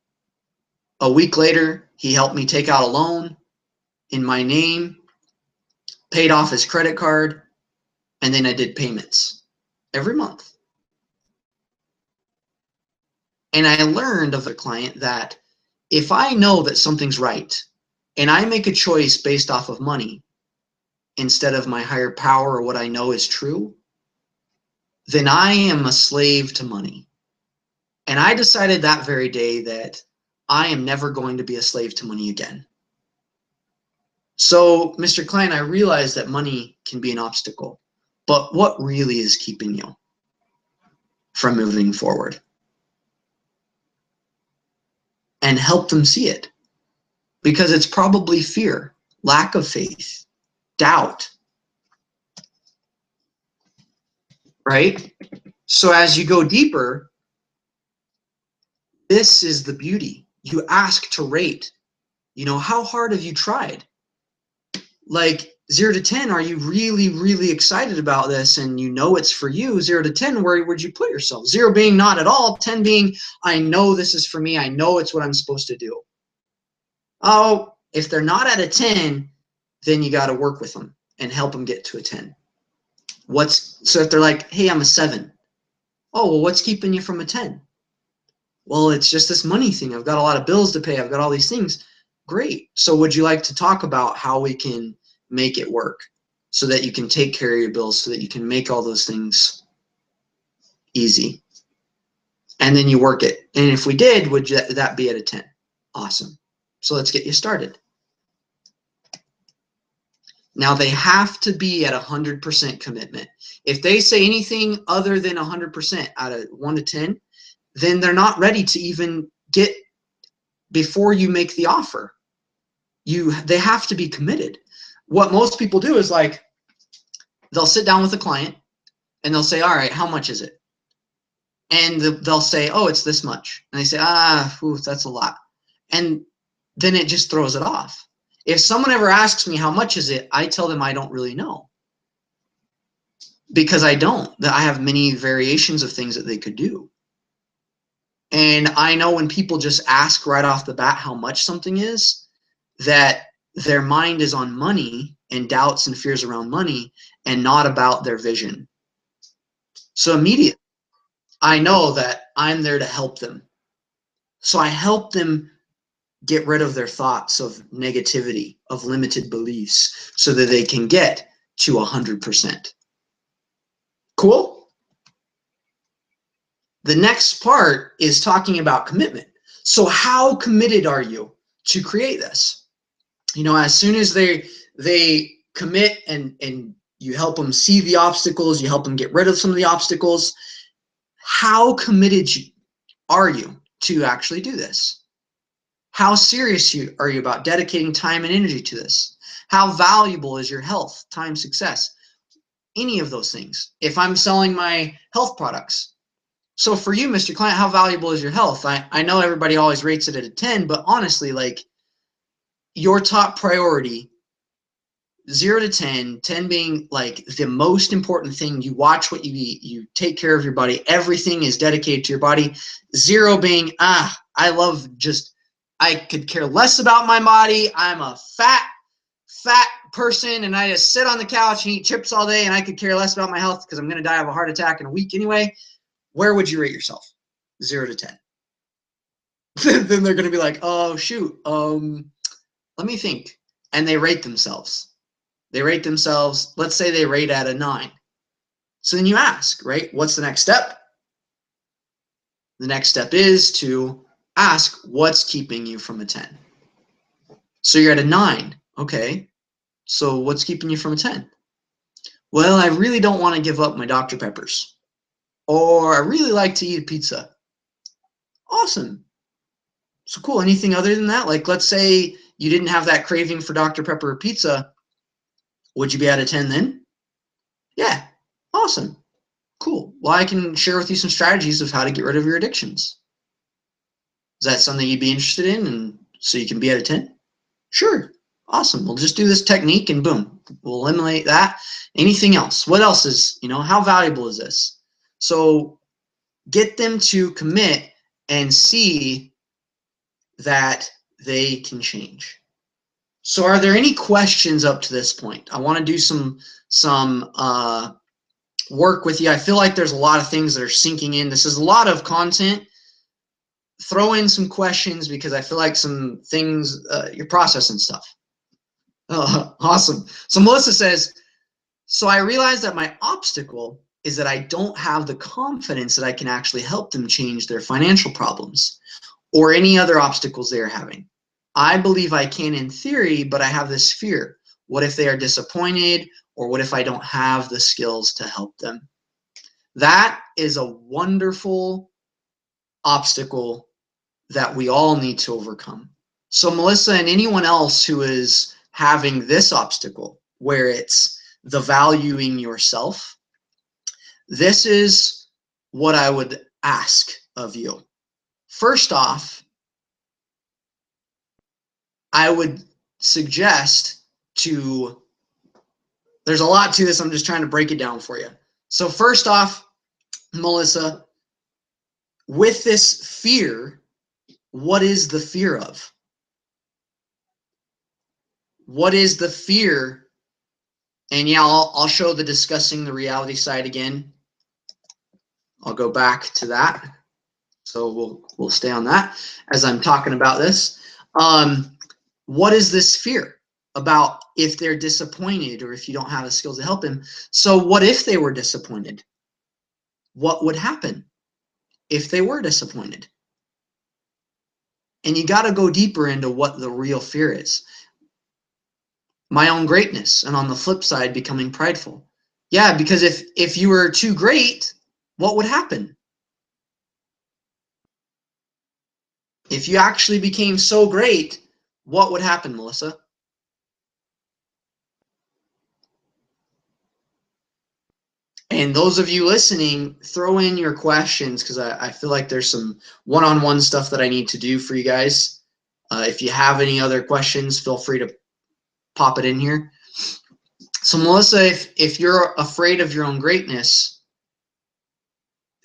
a week later, He helped me take out a loan in my name, paid off his credit card, and then I did payments every month. And I learned of a client that if I know that something's right and I make a choice based off of money instead of my higher power or what I know is true, then I am a slave to money. And I decided that very day that I am never going to be a slave to money again. So, Mr. Client, I realize that money can be an obstacle, but what really is keeping you from moving forward? And help them see it, because it's probably fear, lack of faith, doubt, right? So as you go deeper, this is the beauty. You ask to rate, how hard have you tried? Like 0 to 10, are you really, really excited about this and you know it's for you? 0 to 10, where would you put yourself? 0 being not at all, 10 being, I know this is for me. I know it's what I'm supposed to do. Oh, if they're not at a 10, then you got to work with them and help them get to a 10. So if they're like, hey, I'm a 7. Oh, well, what's keeping you from a 10? Well, it's just this money thing. I've got a lot of bills to pay. I've got all these things. Great. So would you like to talk about how we can make it work so that you can take care of your bills, so that you can make all those things easy? And then you work it. And if we did, would that be at a 10? Awesome. So let's get you started. Now they have to be at 100% commitment. If they say anything other than 100% out of 1 to 10, then they're not ready to even get before you make the offer. They have to be committed. What most people do is like, they'll sit down with a client and they'll say, all right, how much is it? And they'll say, oh, it's this much. And they say, that's a lot. And then it just throws it off. If someone ever asks me how much is it, I tell them I don't really know. Because I don't. I have many variations of things that they could do. And I know when people just ask right off the bat how much something is, that their mind is on money and doubts and fears around money and not about their vision. So immediately, I know that I'm there to help them. So I help them get rid of their thoughts of negativity, of limited beliefs, so that they can get to 100%. Cool? The next part is talking about commitment. So how committed are you to create this? As soon as they commit and you help them see the obstacles, you help them get rid of some of the obstacles, how committed are you to actually do this? How serious are you about dedicating time and energy to this? How valuable is your health, time, success? Any of those things. If I'm selling my health products. So for you, Mr. Client, how valuable is your health? I know everybody always rates it at a 10, but honestly, like, your top priority, 0 to 10, 10 being like the most important thing. You watch what you eat, you take care of your body, everything is dedicated to your body. 0 being, I could care less about my body. I'm a fat person and I just sit on the couch and eat chips all day and I could care less about my health because I'm going to die of a heart attack in a week anyway. Where would you rate yourself? 0 to 10. Then they're going to be like, oh, shoot. Let me think. And they rate themselves. Let's say they rate at a 9. So then you ask, right? What's the next step? The next step is to ask, what's keeping you from a 10? So you're at a 9. Okay. So what's keeping you from a 10? Well, I really don't want to give up my Dr. Peppers. Or I really like to eat a pizza. Awesome. So cool. Anything other than that? Like, let's say you didn't have that craving for Dr. Pepper or pizza. Would you be at a 10 then? Yeah. Awesome. Cool. Well, I can share with you some strategies of how to get rid of your addictions. Is that something you'd be interested in? And so you can be at a 10? Sure. Awesome. We'll just do this technique and boom, we'll eliminate that. Anything else? What else is, how valuable is this? So get them to commit and see that they can change. So are there any questions up to this point? I want to do some work with you. I feel like there's a lot of things that are sinking in. This is a lot of content. Throw in some questions because I feel like some things, you're processing stuff. Awesome. So Melissa says, so I realized that my obstacle is that I don't have the confidence that I can actually help them change their financial problems or any other obstacles they are having. I believe I can in theory, but I have this fear. What if they are disappointed, or what if I don't have the skills to help them? That is a wonderful obstacle that we all need to overcome. So Melissa and anyone else who is having this obstacle, where it's the valuing yourself, this is what I would ask of you. First off, I would suggest there's a lot to this, I'm just trying to break it down for you. So first off, Melissa, with this fear, what is the fear of? What is the fear? And yeah, I'll show the discussing the reality side again. I'll go back to that. So we'll stay on that as I'm talking about this. What is this fear about if they're disappointed or if you don't have the skills to help them? So what if they were disappointed? What would happen if they were disappointed? And you got to go deeper into what the real fear is. My own greatness, and on the flip side, becoming prideful. Yeah, because if you were too great, what would happen? If you actually became so great, what would happen, Melissa? And those of you listening, throw in your questions because I feel like there's some one-on-one stuff that I need to do for you guys. If you have any other questions, feel free to pop it in here. So Melissa, if you're afraid of your own greatness,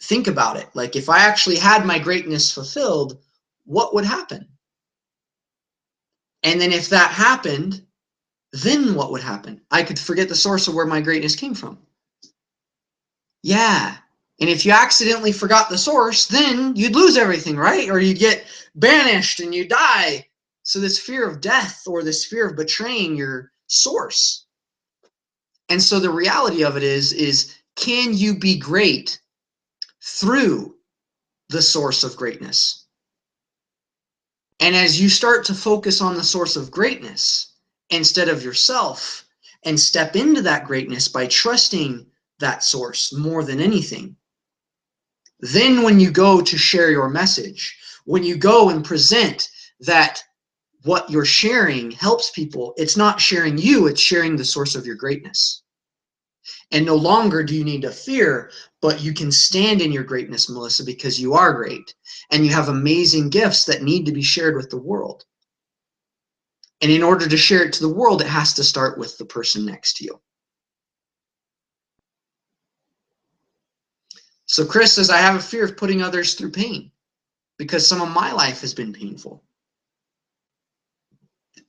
think about it. Like if I actually had my greatness fulfilled, what would happen? And then if that happened, then what would happen? I could forget the source of where my greatness came from. Yeah. And if you accidentally forgot the source, then you'd lose everything, right? Or you'd get banished and you die. So this fear of death or this fear of betraying your source. And so the reality of it is can you be great through the source of greatness? And as you start to focus on the source of greatness instead of yourself and step into that greatness by trusting that source more than anything, then when you go to share your message, when you go and present that what you're sharing helps people, it's not sharing you, it's sharing the source of your greatness. And no longer do you need to fear, but you can stand in your greatness, Melissa, because you are great and you have amazing gifts that need to be shared with the world. And in order to share it to the world, it has to start with the person next to you. So Chris says, I have a fear of putting others through pain because some of my life has been painful.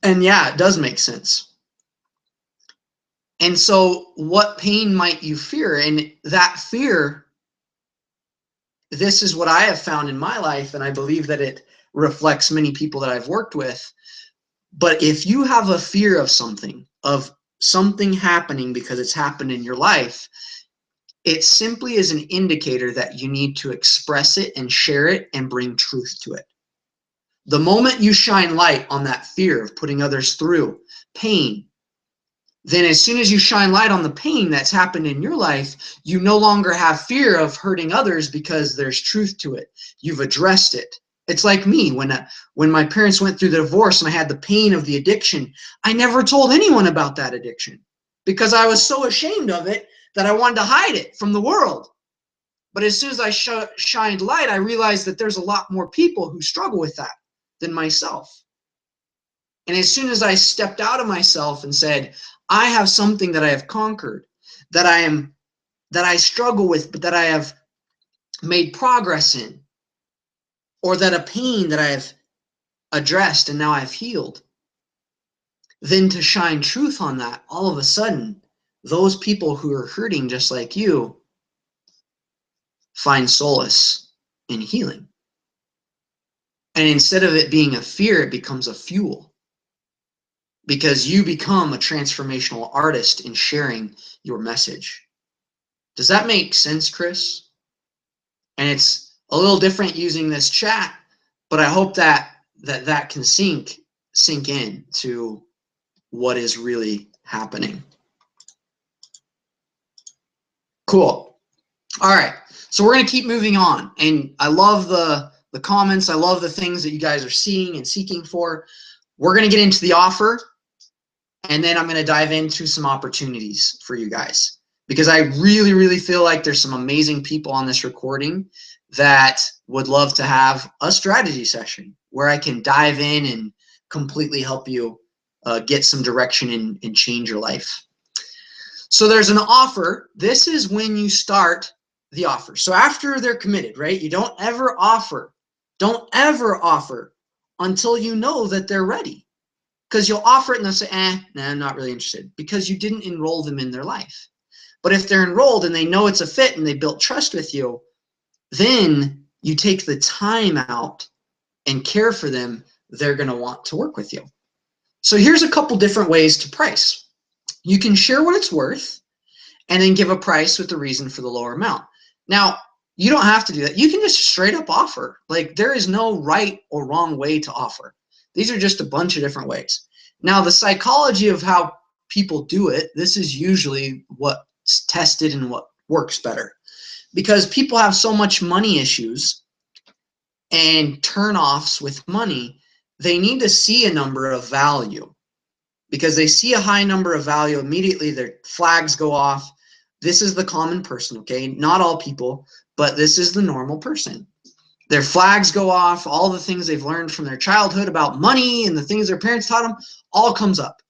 And yeah, it does make sense. And so what pain might you fear? And that fear, this is what I have found in my life, and I believe that it reflects many people that I've worked with. But if you have a fear of something happening because it's happened in your life, it simply is an indicator that you need to express it and share it and bring truth to it. The moment you shine light on that fear of putting others through pain, then as soon as you shine light on the pain that's happened in your life, you no longer have fear of hurting others because there's truth to it. You've addressed it. It's like me, when my parents went through the divorce and I had the pain of the addiction, I never told anyone about that addiction because I was so ashamed of it that I wanted to hide it from the world. But as soon as I shined light, I realized that there's a lot more people who struggle with that than myself. And as soon as I stepped out of myself and said, I have something that I have conquered, that I struggle with, but that I have made progress in, or that a pain that I have addressed and now I've healed, then to shine truth on that, all of a sudden, those people who are hurting just like you find solace in healing. And instead of it being a fear, it becomes a fuel, because you become a transformational artist in sharing your message. Does that make sense, Chris? And it's a little different using this chat, but I hope that can sink in to what is really happening. Cool. All right. So we're going to keep moving on. And I love the comments. I love the things that you guys are seeing and seeking for. We're going to get into the offer, and then I'm going to dive into some opportunities for you guys, because I really, really feel like there's some amazing people on this recording that would love to have a strategy session where I can dive in and completely help you get some direction and change your life. So there's an offer. This is when you start the offer. So after they're committed, right? You don't ever offer. Don't ever offer until you know that they're ready. Because you'll offer it and they'll say, nah, I'm not really interested, because you didn't enroll them in their life. But if they're enrolled and they know it's a fit and they built trust with you, then you take the time out and care for them. They're going to want to work with you. So here's a couple different ways to price. You can share what it's worth and then give a price with the reason for the lower amount. Now, you don't have to do that. You can just straight up offer. Like, there is no right or wrong way to offer. These are just a bunch of different ways. Now, the psychology of how people do it, this is usually what's tested and what works better. Because people have so much money issues and turnoffs with money, they need to see a number of value. Because they see a high number of value, immediately their flags go off. This is the common person, okay? Not all people, but this is the normal person. Their flags go off, all the things they've learned from their childhood about money and the things their parents taught them, all comes up.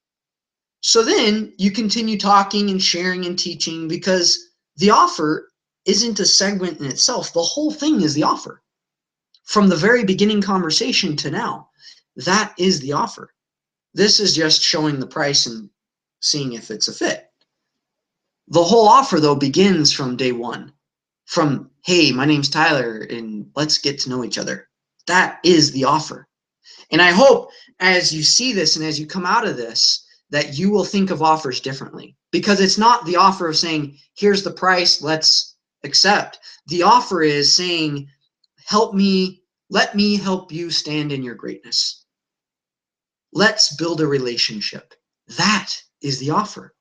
So then you continue talking and sharing and teaching, because the offer isn't a segment in itself. The whole thing is the offer. From the very beginning conversation to now, that is the offer. This is just showing the price and seeing if it's a fit. The whole offer, though, begins from day one. From, hey, my name's Tyler, and let's get to know each other. That is the offer. And I hope as you see this and as you come out of this, that you will think of offers differently. Because it's not the offer of saying, here's the price, let's accept. The offer is saying, help me, let me help you stand in your greatness. Let's build a relationship. That is the offer.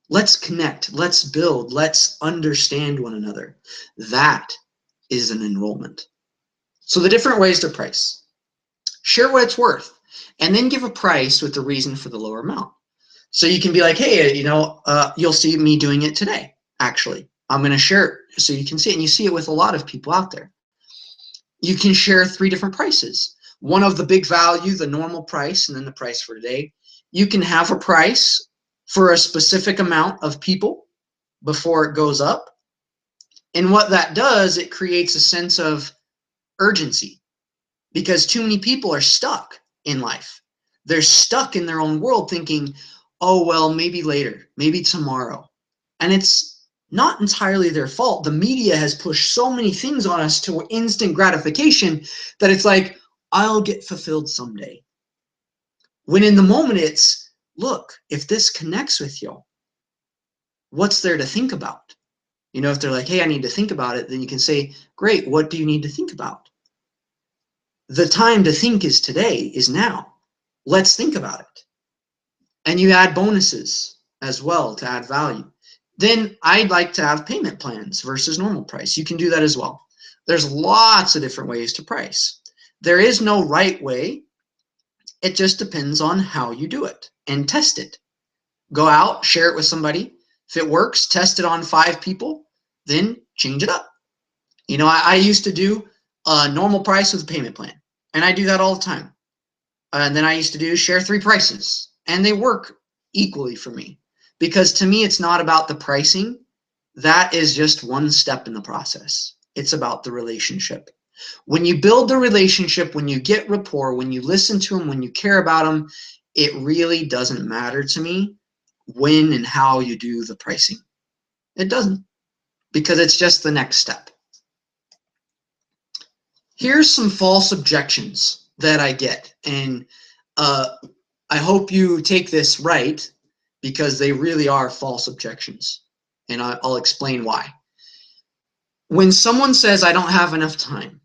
Let's connect. Let's build. Let's understand one another. That is an enrollment. So the different ways to price. Share what it's worth, and then give a price with the reason for the lower amount. So you can be like, hey, you'll see me doing it today, actually. I'm going to share it so you can see it, and you see it with a lot of people out there. You can share 3 different prices. One of the big value, the normal price, and then the price for today. You can have a price for a specific amount of people before it goes up. And what that does, it creates a sense of urgency, because too many people are stuck in life. They're stuck in their own world thinking, oh, well, maybe later, maybe tomorrow. And it's not entirely their fault. The media has pushed so many things on us to instant gratification that it's like, I'll get fulfilled someday. When in the moment it's, look, if this connects with you, what's there to think about? If they're like, hey, I need to think about it, then you can say, great, what do you need to think about? The time to think is today, is now. Let's think about it. And you add bonuses as well to add value. Then I'd like to have payment plans versus normal price. You can do that as well. There's lots of different ways to price. There is no right way. It just depends on how you do it, and test it. Go out, share it with somebody. If it works, test it on 5 people, then change it up. I used to do a normal price with a payment plan, and I do that all the time. And then I used to do share 3 prices, and they work equally for me, because to me, it's not about the pricing. That is just one step in the process. It's about the relationship. When you build the relationship, when you get rapport, when you listen to them, when you care about them, it really doesn't matter to me when and how you do the pricing. It doesn't, because it's just the next step. Here's some false objections that I get, and I hope you take this right, because they really are false objections, and I'll explain why. When someone says, I don't have enough time,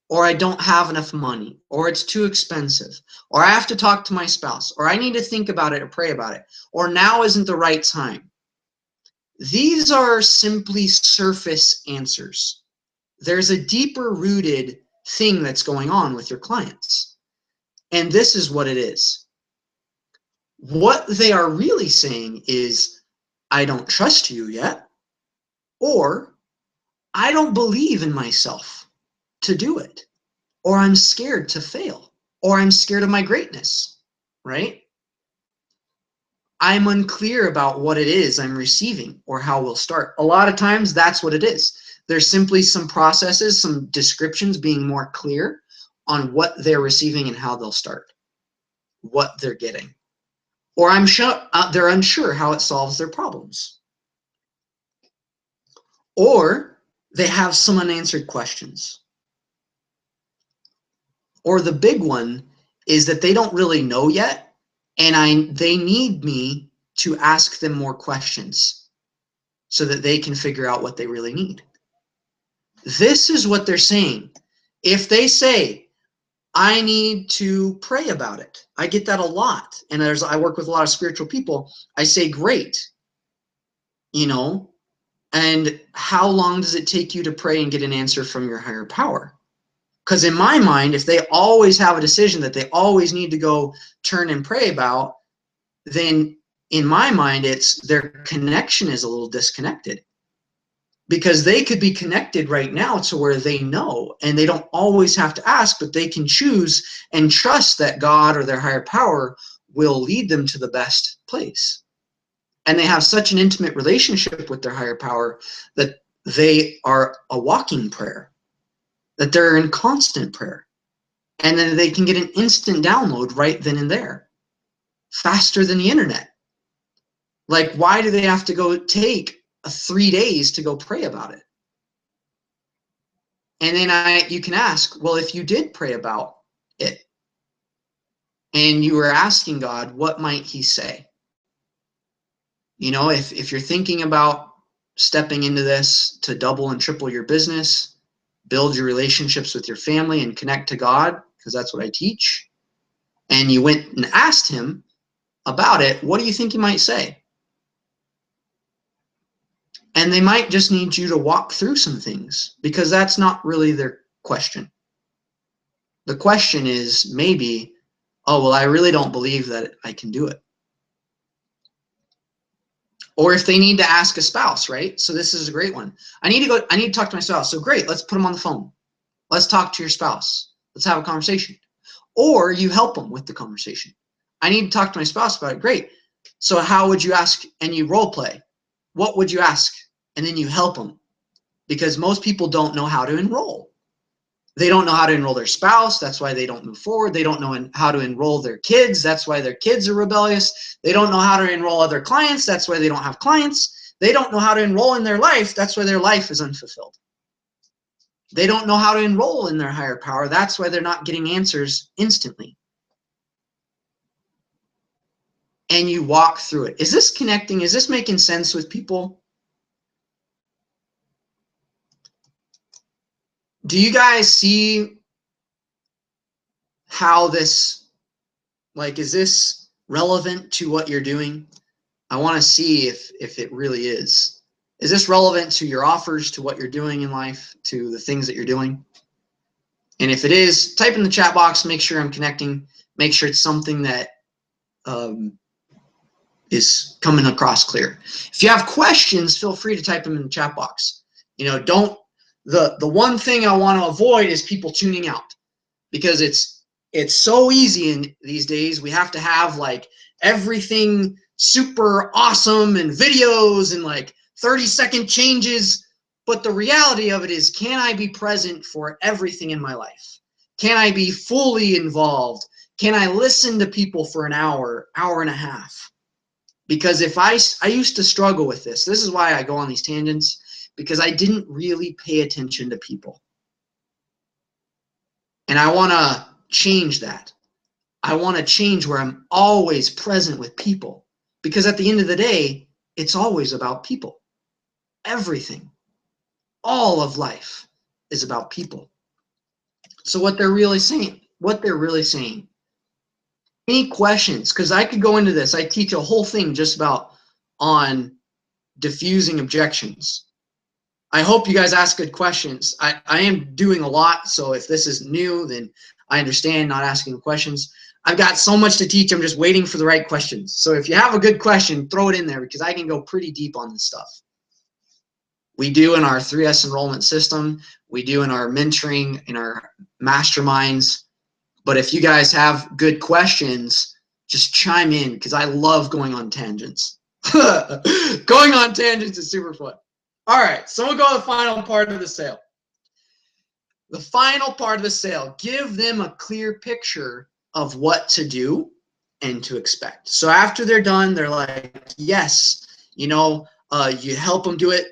or I don't have enough money, or it's too expensive, or I have to talk to my spouse, or I need to think about it or pray about it, or now isn't the right time, these are simply surface answers. There's a deeper rooted thing that's going on with your clients. And this is what it is. What they are really saying is, I don't trust you yet, or I don't believe in myself to do it, or I'm scared to fail, or I'm scared of my greatness, right? I'm unclear about what it is I'm receiving or how we'll start. A lot of times that's what it is. There's simply some processes, some descriptions being more clear on what they're receiving and how they'll start, what they're getting. Or I'm sure they're unsure how it solves their problems. Or they have some unanswered questions. Or the big one is that they don't really know yet, and they need me to ask them more questions so that they can figure out what they really need. This is what they're saying. If they say, I need to pray about it, I get that a lot. And I work with a lot of spiritual people. I say, great, and how long does it take you to pray and get an answer from your higher power? Because in my mind, if they always have a decision that they always need to go turn and pray about, then in my mind, it's their connection is a little disconnected. Because they could be connected right now to where they know, and they don't always have to ask, but they can choose and trust that God or their higher power will lead them to the best place. And they have such an intimate relationship with their higher power that they are a walking prayer, that they're in constant prayer. And then they can get an instant download right then and there, faster than the internet. Like, why do they have to go take 3 days to go pray about it? And then you can ask, well, if you did pray about it and you were asking God, what might he say? If you're thinking about stepping into this to double and triple your business, build your relationships with your family and connect to God, because that's what I teach, and you went and asked him about it, what do you think he might say? And they might just need you to walk through some things, because that's not really their question. The question is maybe, oh, well, I really don't believe that I can do it. Or if they need to ask a spouse, right? So this is a great one. I need to talk to my spouse. So great, let's put them on the phone. Let's talk to your spouse. Let's have a conversation. Or you help them with the conversation. I need to talk to my spouse about it. Great. So how would you ask? And you role play. What would you ask? And then you help them. Because most people don't know how to enroll. They don't know how to enroll their spouse. That's why they don't move forward. They don't know how to enroll their kids. That's why their kids are rebellious. They don't know how to enroll other clients. That's why they don't have clients. They don't know how to enroll in their life. That's why their life is unfulfilled. They don't know how to enroll in their higher power. That's why they're not getting answers instantly. And you walk through it. Is this connecting? Is this making sense with people? Do you guys see how this, is this relevant to what you're doing? I want to see if it really is. Is this relevant to your offers, to what you're doing in life, to the things that you're doing? And if it is, type in the chat box, make sure I'm connecting, make sure it's something that is coming across clear. If you have questions, feel free to type them in the chat box. The one thing I want to avoid is people tuning out, because it's so easy in these days. We have to have everything super awesome and videos and 30-second changes. But the reality of it is, can I be present for everything in my life? Can I be fully involved? Can I listen to people for an hour, hour and a half? Because if I used to struggle with this. This is why I go on these tangents, because I didn't really pay attention to people. And I want to change that. I want to change where I'm always present with people. Because at the end of the day, it's always about people. Everything, all of life is about people. So what they're really saying, any questions? Because I could go into this. I teach a whole thing just about on diffusing objections. I hope you guys ask good questions. I am doing a lot, so if this is new, then I understand not asking questions. I've got so much to teach. I'm just waiting for the right questions. So if you have a good question, throw it in there, because I can go pretty deep on this stuff. We do in our 3S enrollment system. We do in our mentoring, in our masterminds. But if you guys have good questions, just chime in, because I love going on tangents. Going on tangents is super fun. All right, so we'll go to the final part of the sale. The final part of the sale, give them a clear picture of what to do and to expect. So after they're done, they're like, yes, you help them do it,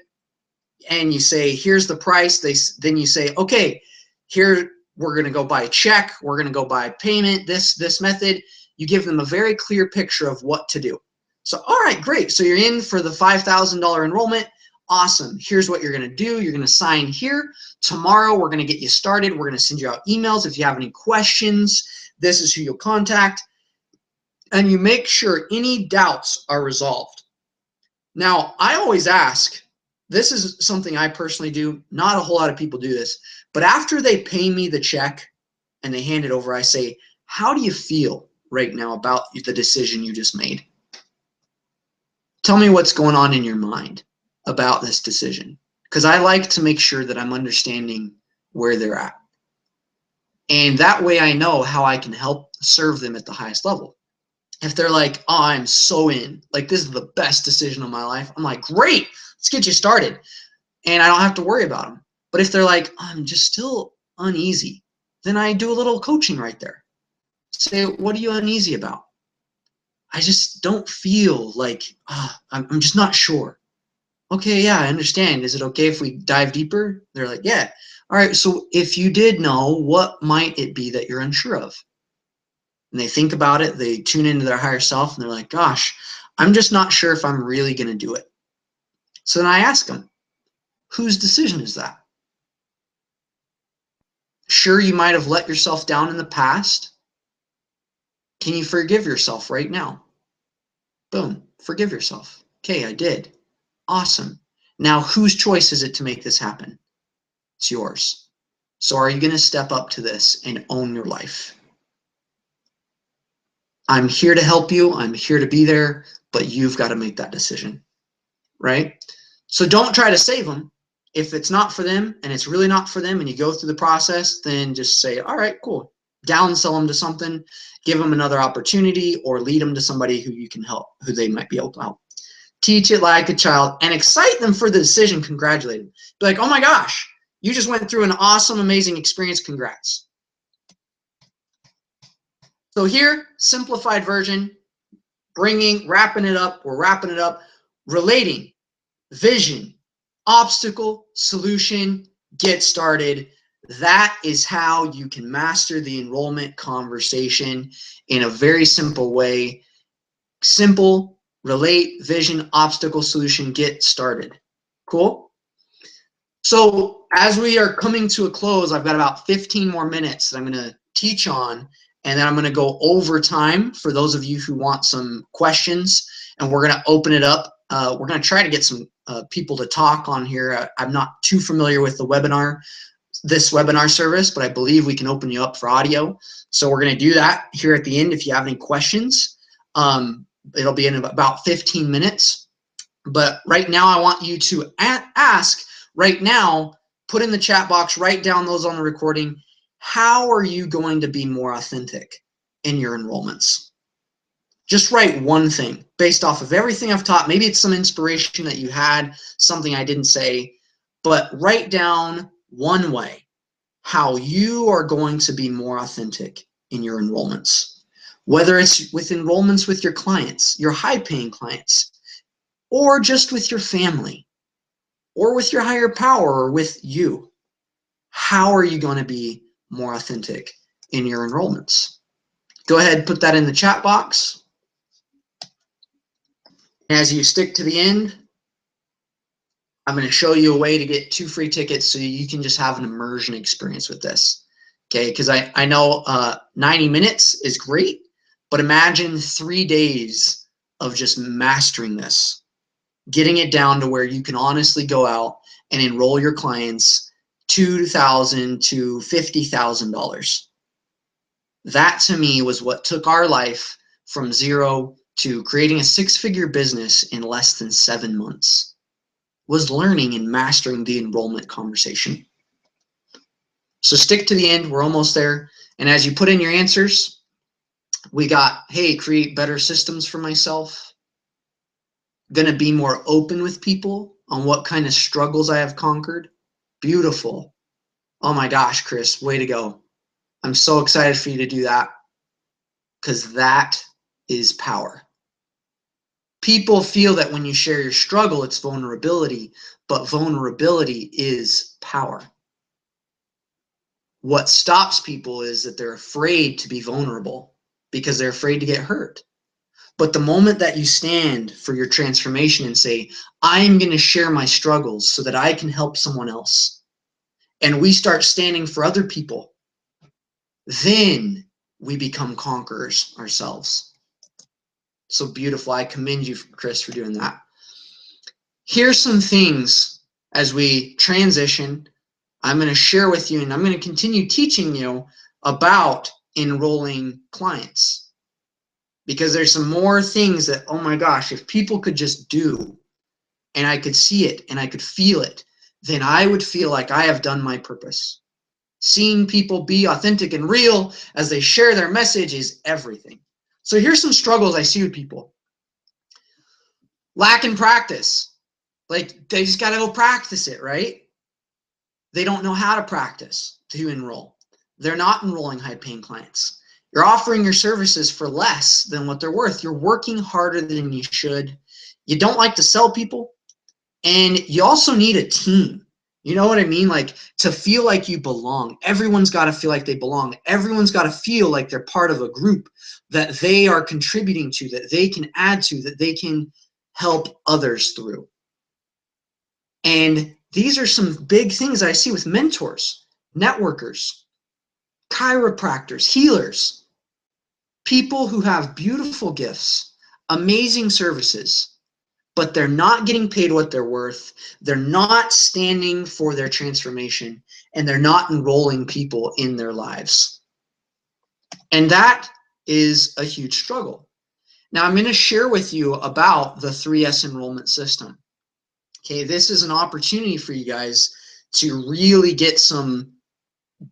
and you say, here's the price. Then you say, okay, here, we're going to go by check. We're going to go by payment, this method. You give them a very clear picture of what to do. So, all right, great. So you're in for the $5,000 enrollment. Awesome. Here's what you're going to do. You're going to sign here. Tomorrow, we're going to get you started. We're going to send you out emails. If you have any questions, this is who you'll contact. And you make sure any doubts are resolved. Now, I always ask, this is something I personally do. Not a whole lot of people do this. But after they pay me the check and they hand it over, I say, how do you feel right now about the decision you just made? Tell me what's going on in your mind about this decision. Because I like to make sure that I'm understanding where they're at. And that way I know how I can help serve them at the highest level. If they're like, oh, I'm so in, like this is the best decision of my life, I'm like, great, let's get you started. And I don't have to worry about them. But if they're like, I'm just still uneasy, then I do a little coaching right there. Say, what are you uneasy about? I just don't feel like, I'm just not sure. Okay, yeah, I understand. Is it okay if we dive deeper? They're like, yeah. All right, so if you did know, what might it be that you're unsure of? And they think about it, they tune into their higher self, and they're like, gosh, I'm just not sure if I'm really going to do it. So then I ask them, whose decision is that? Sure, you might have let yourself down in the past. Can you forgive yourself right now? Boom, forgive yourself. Okay, I did. Awesome. Now, whose choice is it to make this happen? It's yours. So are you going to step up to this and own your life? I'm here to help you. I'm here to be there, but you've got to make that decision, right? So don't try to save them. If it's not for them and it's really not for them and you go through the process, then just say, all right, cool. Downsell them to something, give them another opportunity, or lead them to somebody who you can help, who they might be able to help. Teach it like a child and excite them for the decision. Congratulate them. Be like, oh my gosh, you just went through an awesome, amazing experience. Congrats. So here, simplified version, wrapping it up. We're wrapping it up. Relating, vision, obstacle, solution, get started. That is how you can master the enrollment conversation in a very simple way. Simple, relate, vision, obstacle, solution, get started. Cool? So as we are coming to a close, I've got about 15 more minutes that I'm going to teach on, and then I'm going to go over time for those of you who want some questions, and we're going to open it up. We're going to try to get some people to talk on here. I'm not too familiar with this webinar service, but I believe we can open you up for audio. So we're going to do that here at the end if you have any questions. It'll be in about 15 minutes. But right now I want you to ask right now, put in the chat box, write down those on the recording. How are you going to be more authentic in your enrollments? Just write one thing based off of everything I've taught. Maybe it's some inspiration that you had, something I didn't say, but write down one way how you are going to be more authentic in your enrollments. Whether it's with enrollments with your clients, your high-paying clients, or just with your family, or with your higher power, or with you. How are you going to be more authentic in your enrollments? Go ahead, put that in the chat box. As you stick to the end, I'm going to show you a way to get 2 free tickets so you can just have an immersion experience with this. Okay, because I know 90 minutes is great, but imagine 3 days of just mastering this, getting it down to where you can honestly go out and enroll your clients $2,000 to $50,000. That to me was what took our life from zero to creating a 6-figure business in less than 7 months, was learning and mastering the enrollment conversation. So stick to the end, we're almost there. And as you put in your answers, we got, hey, create better systems for myself. Gonna be more open with people on what kind of struggles I have conquered. Beautiful. Oh my gosh, Chris, way to go. I'm so excited for you to do that, because that is power. People feel that when you share your struggle, it's vulnerability, but vulnerability is power. What stops people is that they're afraid to be vulnerable because they're afraid to get hurt. But the moment that you stand for your transformation and say, I'm going to share my struggles so that I can help someone else, and we start standing for other people, then we become conquerors ourselves. So beautiful. I commend you, Chris, for doing that. Here's some things as we transition. I'm going to share with you, and I'm going to continue teaching you about enrolling clients, because there's some more things that, oh my gosh, if people could just do, and I could see it and I could feel it, then I would feel like I have done my purpose. Seeing people be authentic and real as they share their message is everything. So here's some struggles I see with people. Lack in practice. Like, they just got to go practice it, right? They don't know how to practice to enroll. They're not enrolling high-paying clients. You're offering your services for less than what they're worth. You're working harder than you should. You don't like to sell people. And you also need a team. You know what I mean? Like, to feel like you belong. Everyone's got to feel like they belong. Everyone's got to feel like they're part of a group that they are contributing to, that they can add to, that they can help others through. And these are some big things I see with mentors, networkers, chiropractors, healers, people who have beautiful gifts, amazing services, but they're not getting paid what they're worth. They're not standing for their transformation, and they're not enrolling people in their lives. And that is a huge struggle. Now, I'm going to share with you about the 3S enrollment system. Okay, this is an opportunity for you guys to really get some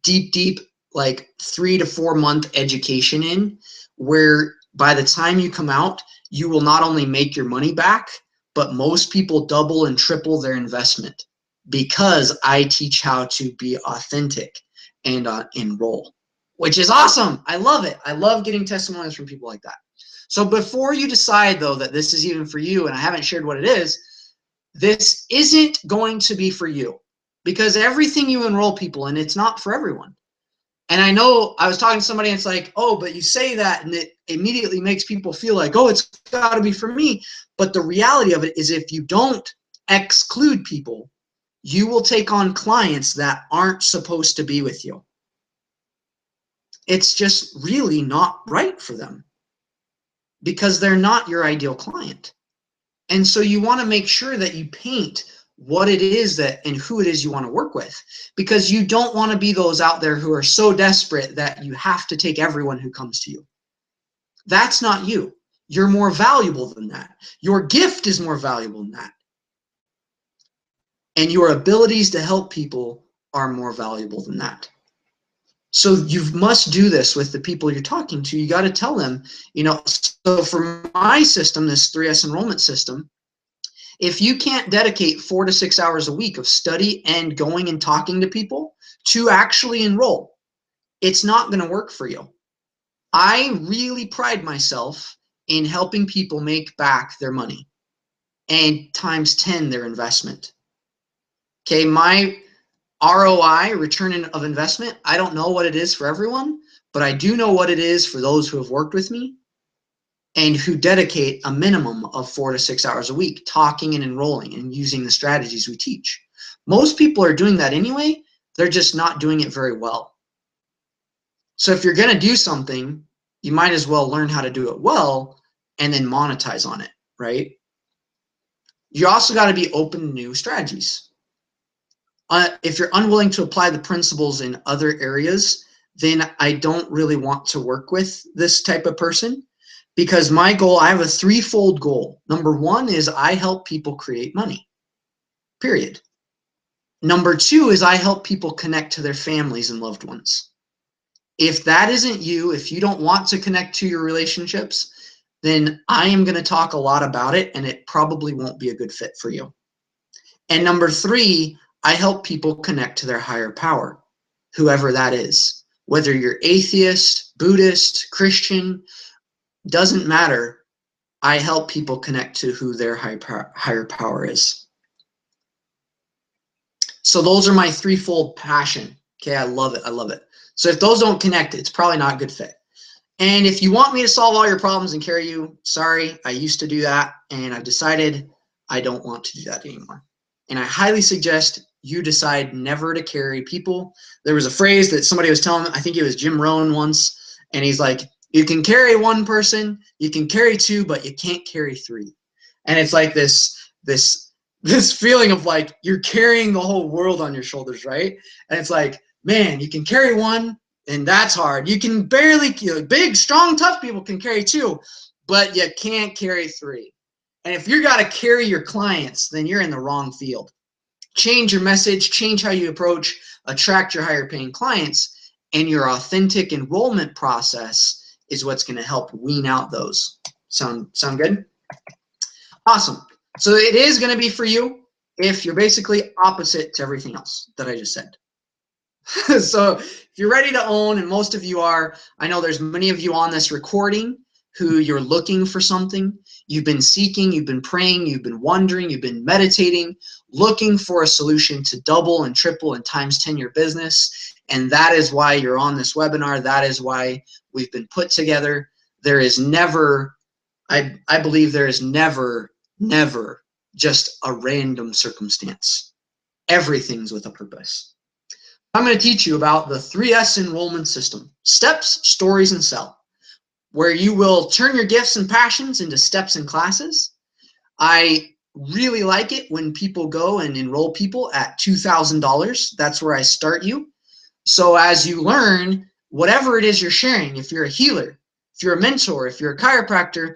deep, like 3 to 4 month education in, where by the time you come out, you will not only make your money back, but most people double and triple their investment, because I teach how to be authentic and enroll, which is awesome. I love it. I love getting testimonials from people like that. So before you decide, though, that this is even for you, and I haven't shared what it is, this isn't going to be for you, because everything you enroll people in, it's not for everyone. And I know I was talking to somebody and it's like, oh, but you say that and it immediately makes people feel like, oh, it's got to be for me. But the reality of it is, if you don't exclude people, you will take on clients that aren't supposed to be with you. It's just really not right for them, because they're not your ideal client. And so you want to make sure that you paint what it is that and who it is you want to work with, because you don't want to be those out there who are so desperate that you have to take everyone who comes to you. That's not you. You're more valuable than that. Your gift is more valuable than that. And your abilities to help people are more valuable than that. So you must do this with the people you're talking to. You got to tell them, you know, so for my system, this 3S enrollment system, If you can't dedicate 4 to 6 hours a week of study and going and talking to people to actually enroll, it's not going to work for you. I really pride myself in helping people make back their money and times 10 their investment. Okay, my ROI, return of investment, I don't know what it is for everyone, but I do know what it is for those who have worked with me and who dedicate a minimum of 4 to 6 hours a week talking and enrolling and using the strategies we teach. Most people are doing that anyway, they're just not doing it very well. So if you're going to do something, you might as well learn how to do it well and then monetize on it, right? You also got to be open to new strategies. If you're unwilling to apply the principles in other areas, then I don't really want to work with this type of person, because my goal, I have a threefold goal. Number one is I help people create money, period. Number two is I help people connect to their families and loved ones. If that isn't you, if you don't want to connect to your relationships, then I am going to talk a lot about it, and it probably won't be a good fit for you. And number three, I help people connect to their higher power, whoever that is. Whether you're atheist, Buddhist, Christian, doesn't matter. I help people connect to who their higher power is. So those are my threefold passion. Okay, I love it. I love it. So if those don't connect, it's probably not a good fit. And if you want me to solve all your problems and carry you, sorry, I used to do that, and I've decided I don't want to do that anymore. And I highly suggest you decide never to carry people. There was a phrase that somebody was telling me, I think it was Jim Rohn once, and he's like, you can carry one person, you can carry two, but you can't carry three. And it's like this feeling of like you're carrying the whole world on your shoulders, right? And it's like, man, you can carry one, and that's hard. You can barely, big, strong, tough people can carry two, but you can't carry three. And if you got to carry your clients, then you're in the wrong field. Change your message, change how you approach, attract your higher paying clients, and your authentic enrollment process is what's going to help wean out those. Sound good? Awesome. So it is going to be for you if you're basically opposite to everything else that I just said. So if you're ready to own, and most of you are, I know there's many of you on this recording who you're looking for something. You've been seeking, you've been praying, you've been wondering, you've been meditating, looking for a solution to double and triple and times 10 your business. And that is why you're on this webinar. That is why we've been put together. There is never, I believe there is never just a random circumstance. Everything's with a purpose. I'm going to teach you about the 3S enrollment system: steps, stories, and sell, where you will turn your gifts and passions into steps and classes. I really like it when people go and enroll people at $2,000. That's where I start you. So as you learn, whatever it is you're sharing, if you're a healer, if you're a mentor, if you're a chiropractor,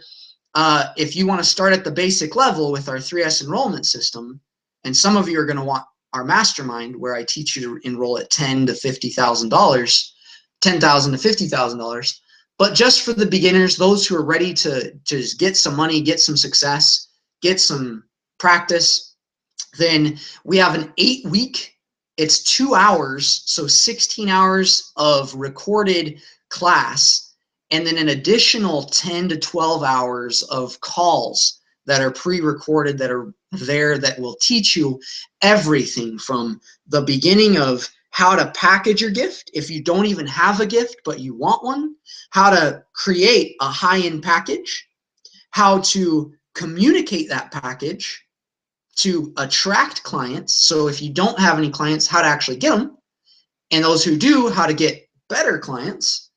if you want to start at the basic level with our 3S enrollment system, and some of you are going to want our mastermind, where I teach you to enroll at $10,000 to $50,000, $10,000 to $50,000. But just for the beginners, those who are ready to just get some money, get some success, get some practice, then we have an 8-week, it's 2 hours, so 16 hours of recorded class, and then an additional 10 to 12 hours of calls that are pre-recorded, that are there, that will teach you everything from the beginning of how to package your gift if you don't even have a gift but you want one, how to create a high-end package, how to communicate that package to attract clients. So if you don't have any clients, how to actually get them, and those who do, how to get better clients,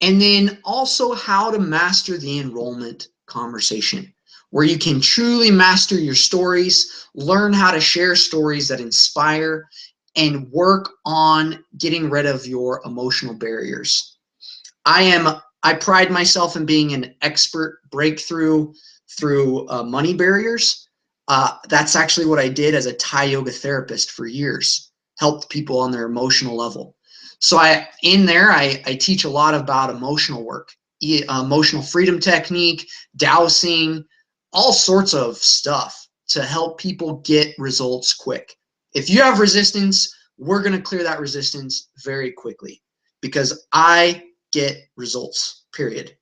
and then also how to master the enrollment conversation, where you can truly master your stories, learn how to share stories that inspire, and work on getting rid of your emotional barriers. I pride myself in being an expert breakthrough through money barriers. That's actually what I did as a Thai yoga therapist for years, helped people on their emotional level. So I teach a lot about emotional work, emotional freedom technique, dowsing, all sorts of stuff. to help people get results quick. If you have resistance, we're going to clear that resistance very quickly because I get results, period.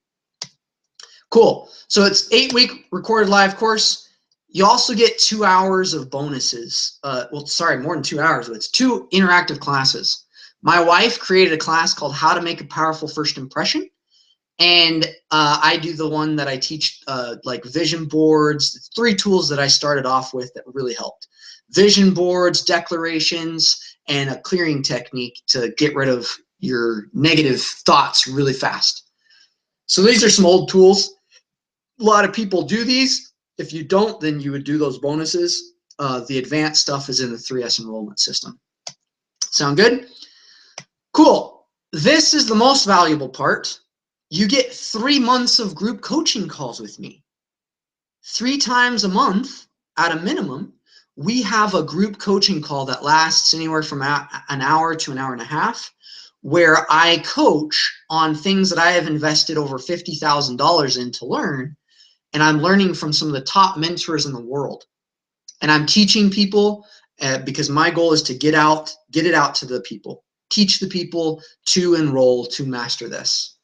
Cool. So it's 8-week recorded live course. You also get 2 hours of bonuses. Well, sorry, more than 2 hours, but it's 2 interactive classes. My wife created a class called How to Make a Powerful First Impression. And I do the one that I teach, like vision boards, 3 tools that I started off with that really helped. Vision boards, declarations, and a clearing technique to get rid of your negative thoughts really fast. So these are some old tools. A lot of people do these. If you don't, then you would do those bonuses. The advanced stuff is in the 3S enrollment system. Sound good? Cool. This is the most valuable part. You get 3 months of group coaching calls with me. 3 times a month at a minimum, we have a group coaching call that lasts anywhere from an hour to an hour and a half, where I coach on things that I have invested over $50,000 in to learn, and I'm learning from some of the top mentors in the world. And I'm teaching people because my goal is to get it out to the people, teach the people to enroll, to master this.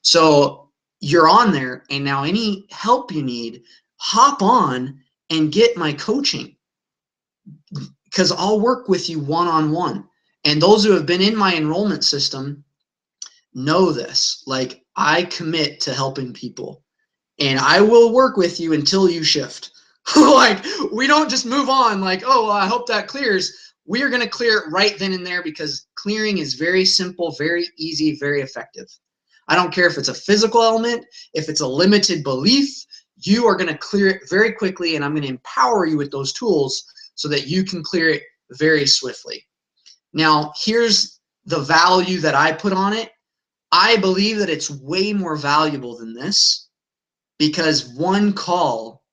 So you're on there, and now any help you need, hop on and get my coaching, because I'll work with you one-on-one. And those who have been in my enrollment system know this. Like, I commit to helping people, and I will work with you until you shift. Like, we don't just move on like, oh, well, I hope that clears. We are going to clear it right then and there, because clearing is very simple, very easy, very effective. I don't care if it's a physical element, if it's a limited belief, you are going to clear it very quickly, and I'm going to empower you with those tools so that you can clear it very swiftly. Now, here's the value that I put on it. I believe that it's way more valuable than this, because one call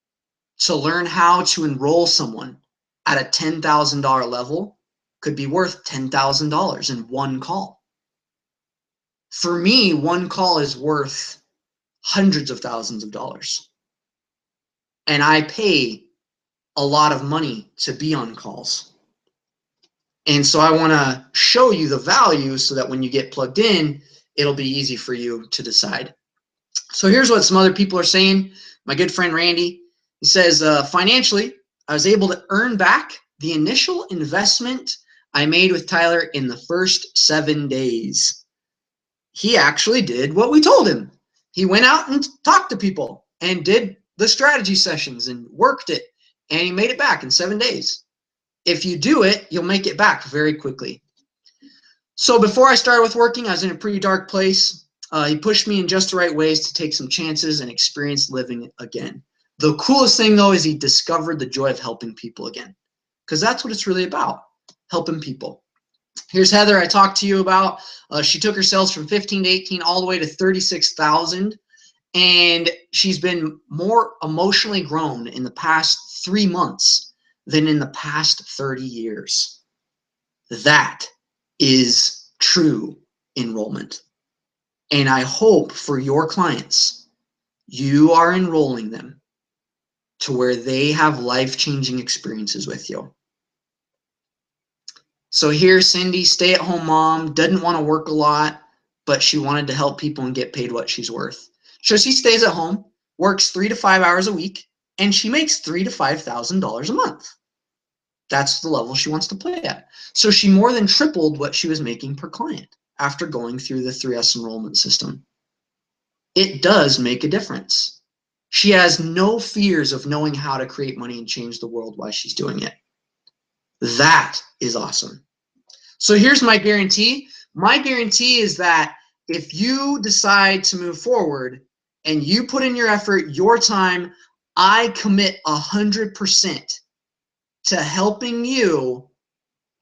to learn how to enroll someone at a $10,000 level could be worth $10,000 in one call. For me, one call is worth hundreds of thousands of dollars. And I pay a lot of money to be on calls. And so I want to show you the value so that when you get plugged in, it'll be easy for you to decide. So here's what some other people are saying. My good friend Randy, he says, financially, I was able to earn back the initial investment I made with Tyler in the first 7 days. He actually did what we told him. He went out and talked to people and did the strategy sessions and worked it, and he made it back in 7 days. If you do it, you'll make it back very quickly. So before I started with working, I was in a pretty dark place. He pushed me in just the right ways to take some chances and experience living again. The coolest thing, though, is he discovered the joy of helping people again, because that's what it's really about, helping people. Here's Heather I talked to you about. She took her sales from 15 to 18 all the way to 36,000, and she's been more emotionally grown in the past 3 months than in the past 30 years. That is true enrollment. And I hope for your clients, you are enrolling them to where they have life-changing experiences with you. So here's Cindy, stay-at-home mom, doesn't want to work a lot, but she wanted to help people and get paid what she's worth. So she stays at home, works 3 to 5 hours a week, and she makes $3,000 to $5,000 a month. That's the level she wants to play at. So she more than tripled what she was making per client after going through the 3S enrollment system. It does make a difference. She has no fears of knowing how to create money and change the world while she's doing it. That is awesome. So here's my guarantee. My guarantee is that if you decide to move forward and you put in your effort, your time, I commit 100% to helping you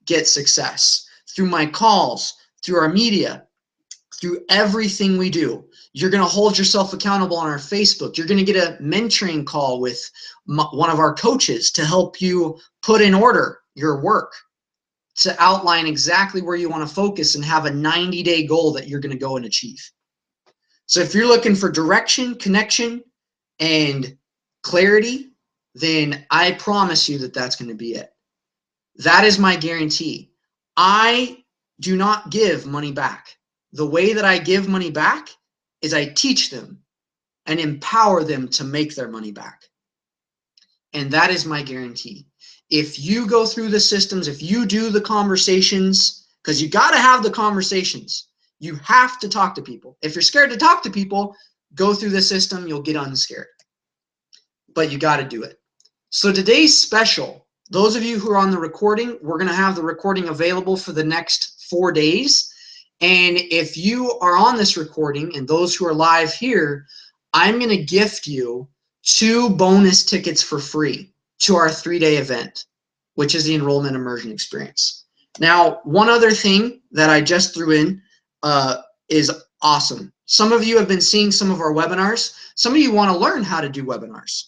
get success through my calls, through our media, through everything we do. You're going to hold yourself accountable on our Facebook. You're going to get a mentoring call with one of our coaches to help you put in order your work, to outline exactly where you want to focus and have a 90-day goal that you're going to go and achieve. So if you're looking for direction, connection, and clarity, then I promise you that that's going to be it. That is my guarantee. I do not give money back. The way that I give money back is I teach them and empower them to make their money back. And that is my guarantee. If you go through the systems, if you do the conversations, because you got to have the conversations. You have to talk to people. If you're scared to talk to people, go through the system, you'll get unscared. But you got to do it. So today's special, those of you who are on the recording, we're going to have the recording available for the next 4 days. And if you are on this recording and those who are live here, I'm going to gift you 2 bonus tickets for free to our 3-day event, which is the Enrollment Immersion Experience. Now, one other thing that I just threw in is awesome. Some of you have been seeing some of our webinars. Some of you want to learn how to do webinars.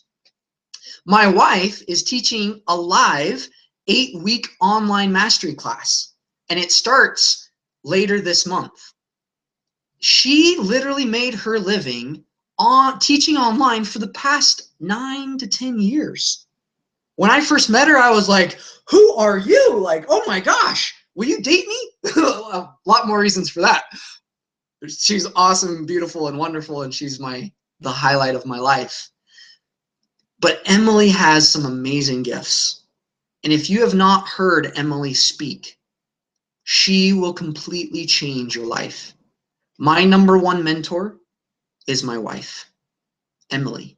My wife is teaching a live 8-week online mastery class, and it starts later this month. She literally made her living on teaching online for the past 9 to 10 years. When I first met her, I was like, who are you? Like, oh my gosh, will you date me? A lot more reasons for that. She's awesome, beautiful, and wonderful, and she's the highlight of my life. But Emily has some amazing gifts. And if you have not heard Emily speak, she will completely change your life. My #1 mentor is my wife, Emily.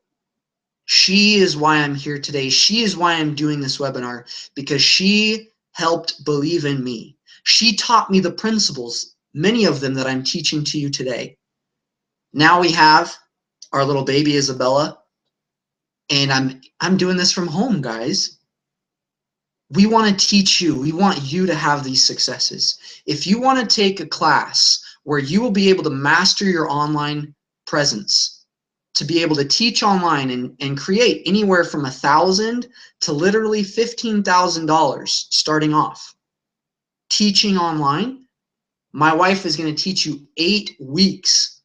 She is why I'm here today. She is why I'm doing this webinar, because she helped believe in me. She taught me the principles, many of them that I'm teaching to you today. Now we have our little baby Isabella, and I'm doing this from home, guys. We want to teach you. We want you to have these successes. If you want to take a class where you will be able to master your online presence, to be able to teach online and create anywhere from $1,000 to literally $15,000 starting off. Teaching online, my wife is going to teach you 8 weeks.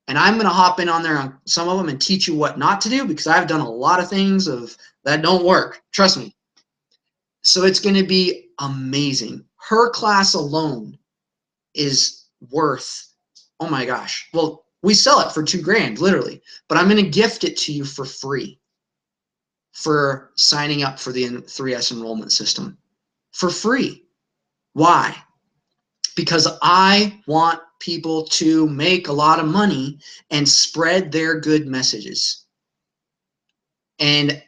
And I'm going to hop in on there on some of them and teach you what not to do, because I've done a lot of things that don't work. Trust me. So it's going to be amazing. Her class alone is worth, oh my gosh. Well, we sell it for $2,000, literally, but I'm going to gift it to you for free for signing up for the 3S enrollment system. For free. Why? Because I want people to make a lot of money and spread their good messages. And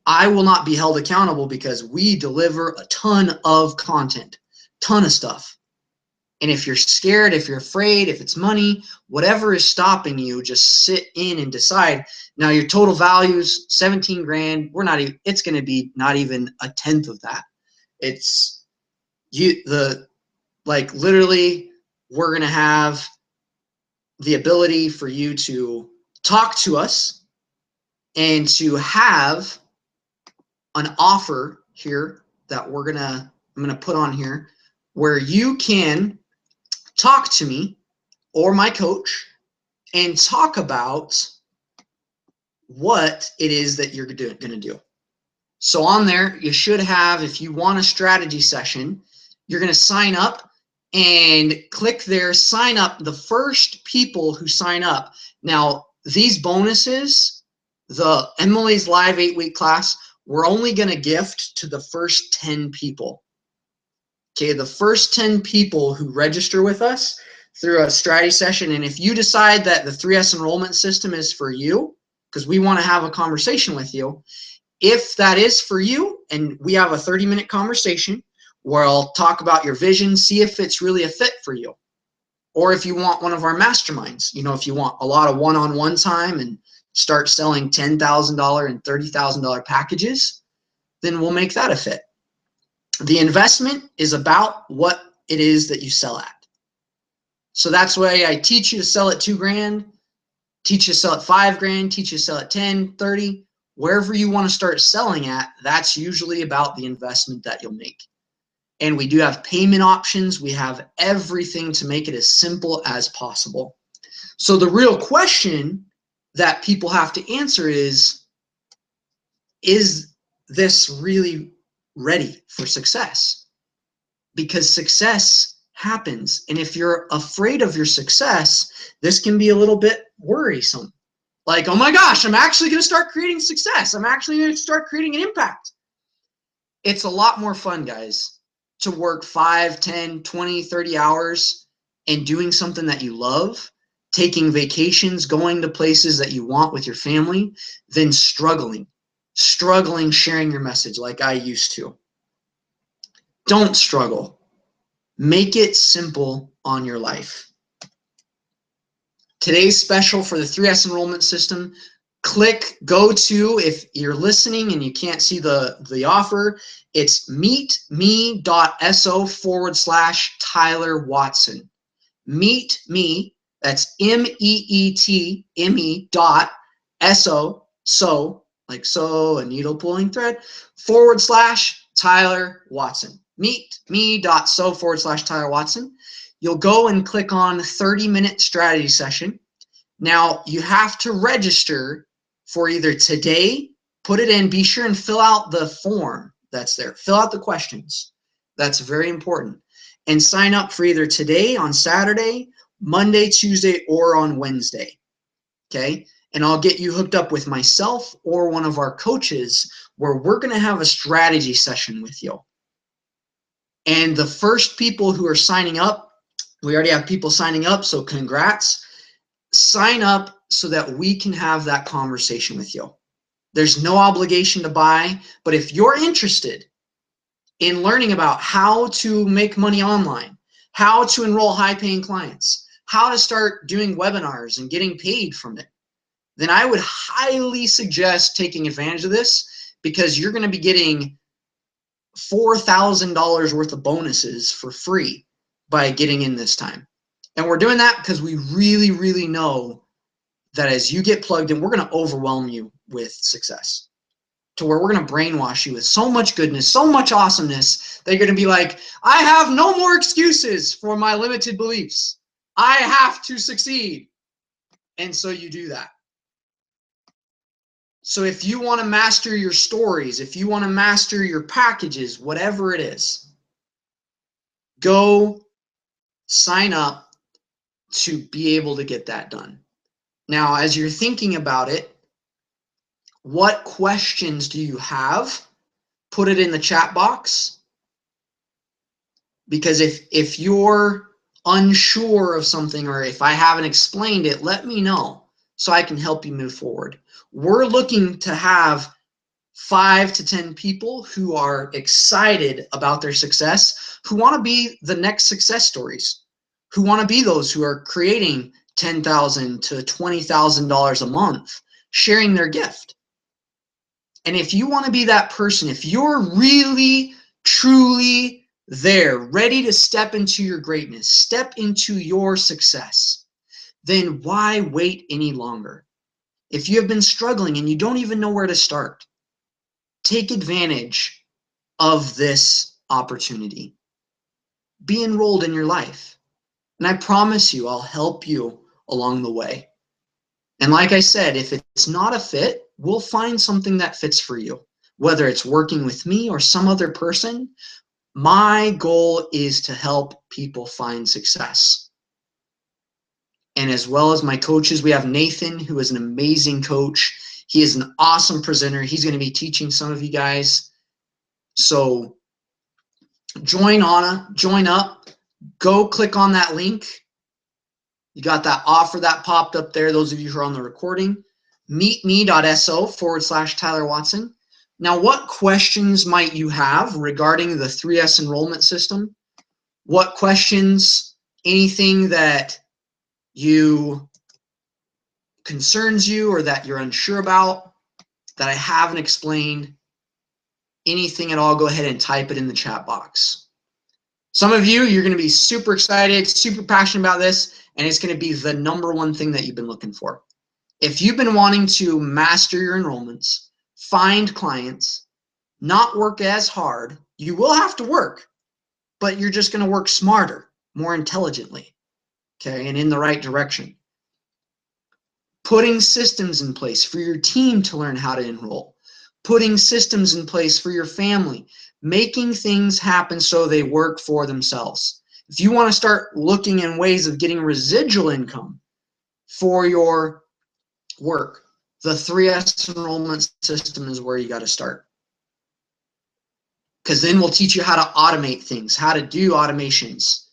I will not be held accountable, because we deliver a ton of content, ton of stuff. And if you're scared, if you're afraid, if it's money, whatever is stopping you, just sit in and decide. Now your total value's $17,000. We're not even, it's going to be not even a tenth of that. It's literally, we're going to have the ability for you to talk to us and to have an offer here that I'm gonna put on here, where you can talk to me or my coach and talk about what it is that you're gonna do. So on there, you should have, if you want a strategy session, you're gonna sign up and click there, sign up. The first people who sign up. Now, these bonuses, the Emily's live 8-week class, we're only going to gift to the first 10 people. Okay, the first 10 people who register with us through a strategy session. And if you decide that the 3S enrollment system is for you, because we want to have a conversation with you, if that is for you, and we have a 30-minute conversation where I'll talk about your vision, see if it's really a fit for you. Or if you want one of our masterminds, if you want a lot of one-on-one time and start selling $10,000 and $30,000 packages, then we'll make that a fit. The investment is about what it is that you sell at. So that's why I teach you to sell at $2,000, teach you to sell at $5,000, teach you to sell at 10, 30, wherever you want to start selling at. That's usually about the investment that you'll make. And we do have payment options. We have everything to make it as simple as possible. So the real question that people have to answer is is this really ready for success? Because success happens. And if you're afraid of your success, this can be a little bit worrisome. Like, oh my gosh, I'm actually going to start creating success. I'm actually going to start creating an impact. It's a lot more fun, guys, to work 5, 10, 20, 30 hours and doing something that you love, taking vacations, going to places that you want with your family, than struggling sharing your message like I used to. Don't struggle. Make it simple on your life. Today's special for the 3S enrollment system, go to, if you're listening and you can't see the offer, it's meetme.so/Tyler Watson. Meet me, that's meetme.so, like so, a needle pulling thread, /Tyler Watson. meetme.so/Tyler Watson. You'll go and click on 30-minute strategy session. Now, you have to register for either today, put it in, be sure and fill out the form that's there. Fill out the questions. That's very important. And sign up for either today, on Saturday, Monday, Tuesday, or on Wednesday. Okay? And I'll get you hooked up with myself or one of our coaches where we're going to have a strategy session with you. And the first people who are signing up, we already have people signing up, so congrats. Sign up so that we can have that conversation with you. There's no obligation to buy, but if you're interested in learning about how to make money online, how to enroll high-paying clients, how to start doing webinars and getting paid from it, then I would highly suggest taking advantage of this, because you're going to be getting $4,000 worth of bonuses for free by getting in this time. And we're doing that because we really, really know that as you get plugged in, we're going to overwhelm you with success, to where we're going to brainwash you with so much goodness, so much awesomeness, that you're going to be like, I have no more excuses for my limited beliefs. I have to succeed. And so you do that. So if you want to master your stories, if you want to master your packages, whatever it is, go sign up to be able to get that done. Now, as you're thinking about it, what questions do you have? Put it in the chat box. Because if you're unsure of something, or if I haven't explained it, let me know so I can help you move forward. We're looking to have 5 to 10 people who are excited about their success, who want to be the next success stories, who want to be those who are creating $10,000 to $20,000 a month, sharing their gift. And if you want to be that person, if you're really, truly there, ready to step into your greatness, step into your success, then why wait any longer? If you have been struggling and you don't even know where to start, take advantage of this opportunity. Be enrolled in your life. And I promise you, I'll help you along the way. And like I said, if it's not a fit, we'll find something that fits for you. Whether it's working with me or some other person, my goal is to help people find success. And as well as my coaches, we have Nathan, who is an amazing coach. He is an awesome presenter. He's going to be teaching some of you guys. So join up, go click on that link. You got that offer that popped up there, those of you who are on the recording. meetme.so/Tyler Watson. Now, what questions might you have regarding the 3S enrollment system? What questions, anything that concerns you or that you're unsure about, that I haven't explained, anything at all, go ahead and type it in the chat box. Some of you, you're going to be super excited, super passionate about this, and it's going to be the #1 thing that you've been looking for. If you've been wanting to master your enrollments, find clients, not work as hard, you will have to work, but you're just going to work smarter, more intelligently, okay, and in the right direction. Putting systems in place for your team to learn how to enroll. putting systems in place for your family, making things happen so they work for themselves. If you want to start looking in ways of getting residual income for your work, the 3S enrollment system is where you got to start. Because then we'll teach you how to automate things, how to do automations,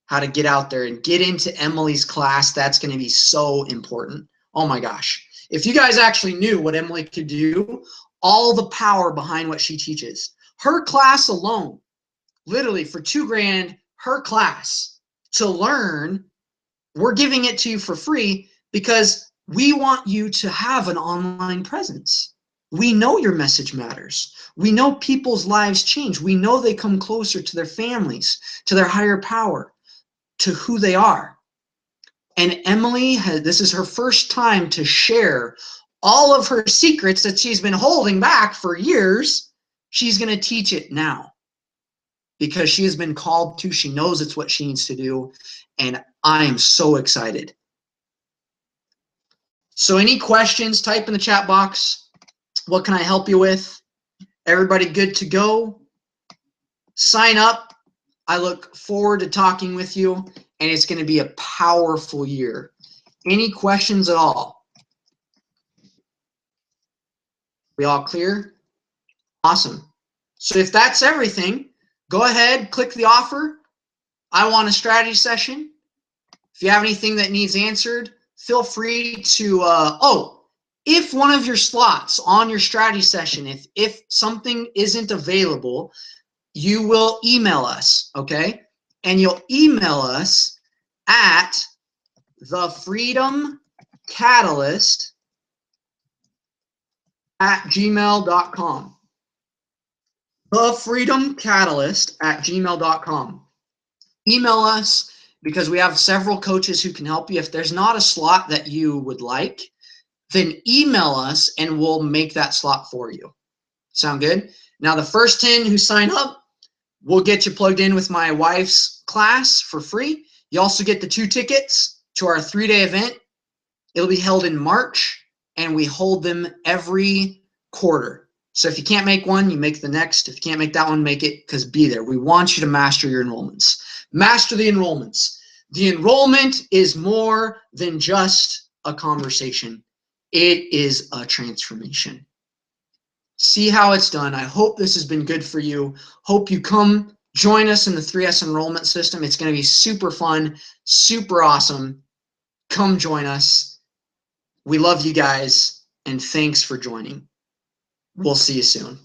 how to get out there and get into Emily's class. That's going to be so important. Oh my gosh. If you guys actually knew what Emily could do, all the power behind what she teaches. Her class alone, literally for $2,000, her class to learn, we're giving it to you for free because we want you to have an online presence. We know your message matters. We know people's lives change. We know they come closer to their families, to their higher power, to who they are. And Emily, this is her first time to share all of her secrets that she's been holding back for years. She's going to teach it now because she has been called to. She knows it's what she needs to do. And I am so excited. So any questions, type in the chat box. What can I help you with? Everybody good to go? Sign up. I look forward to talking with you, and it's going to be a powerful year. Any questions at all? We all clear? Awesome. So if that's everything, go ahead, click the offer. I want a strategy session. If you have anything that needs answered, feel free to, if one of your slots on your strategy session, if something isn't available, you will email us, okay? And you'll email us at thefreedomcatalyst@gmail.com. thefreedomcatalyst@gmail.com. Email us because we have several coaches who can help you. If there's not a slot that you would like, then email us and we'll make that slot for you. Sound good? Now, the first 10 who sign up, we'll get you plugged in with my wife's class for free. You also get the 2 tickets to our 3-day event. It'll be held in March, and we hold them every quarter. So if you can't make one, you make the next. If you can't make that one, make it, because be there. We want you to master your enrollments. Master the enrollments. The enrollment is more than just a conversation. It is a transformation. See how it's done. I hope this has been good for you. Hope you come join us in the 3S enrollment system. It's going to be super fun, super awesome. Come join us. We love you guys, and thanks for joining. We'll see you soon.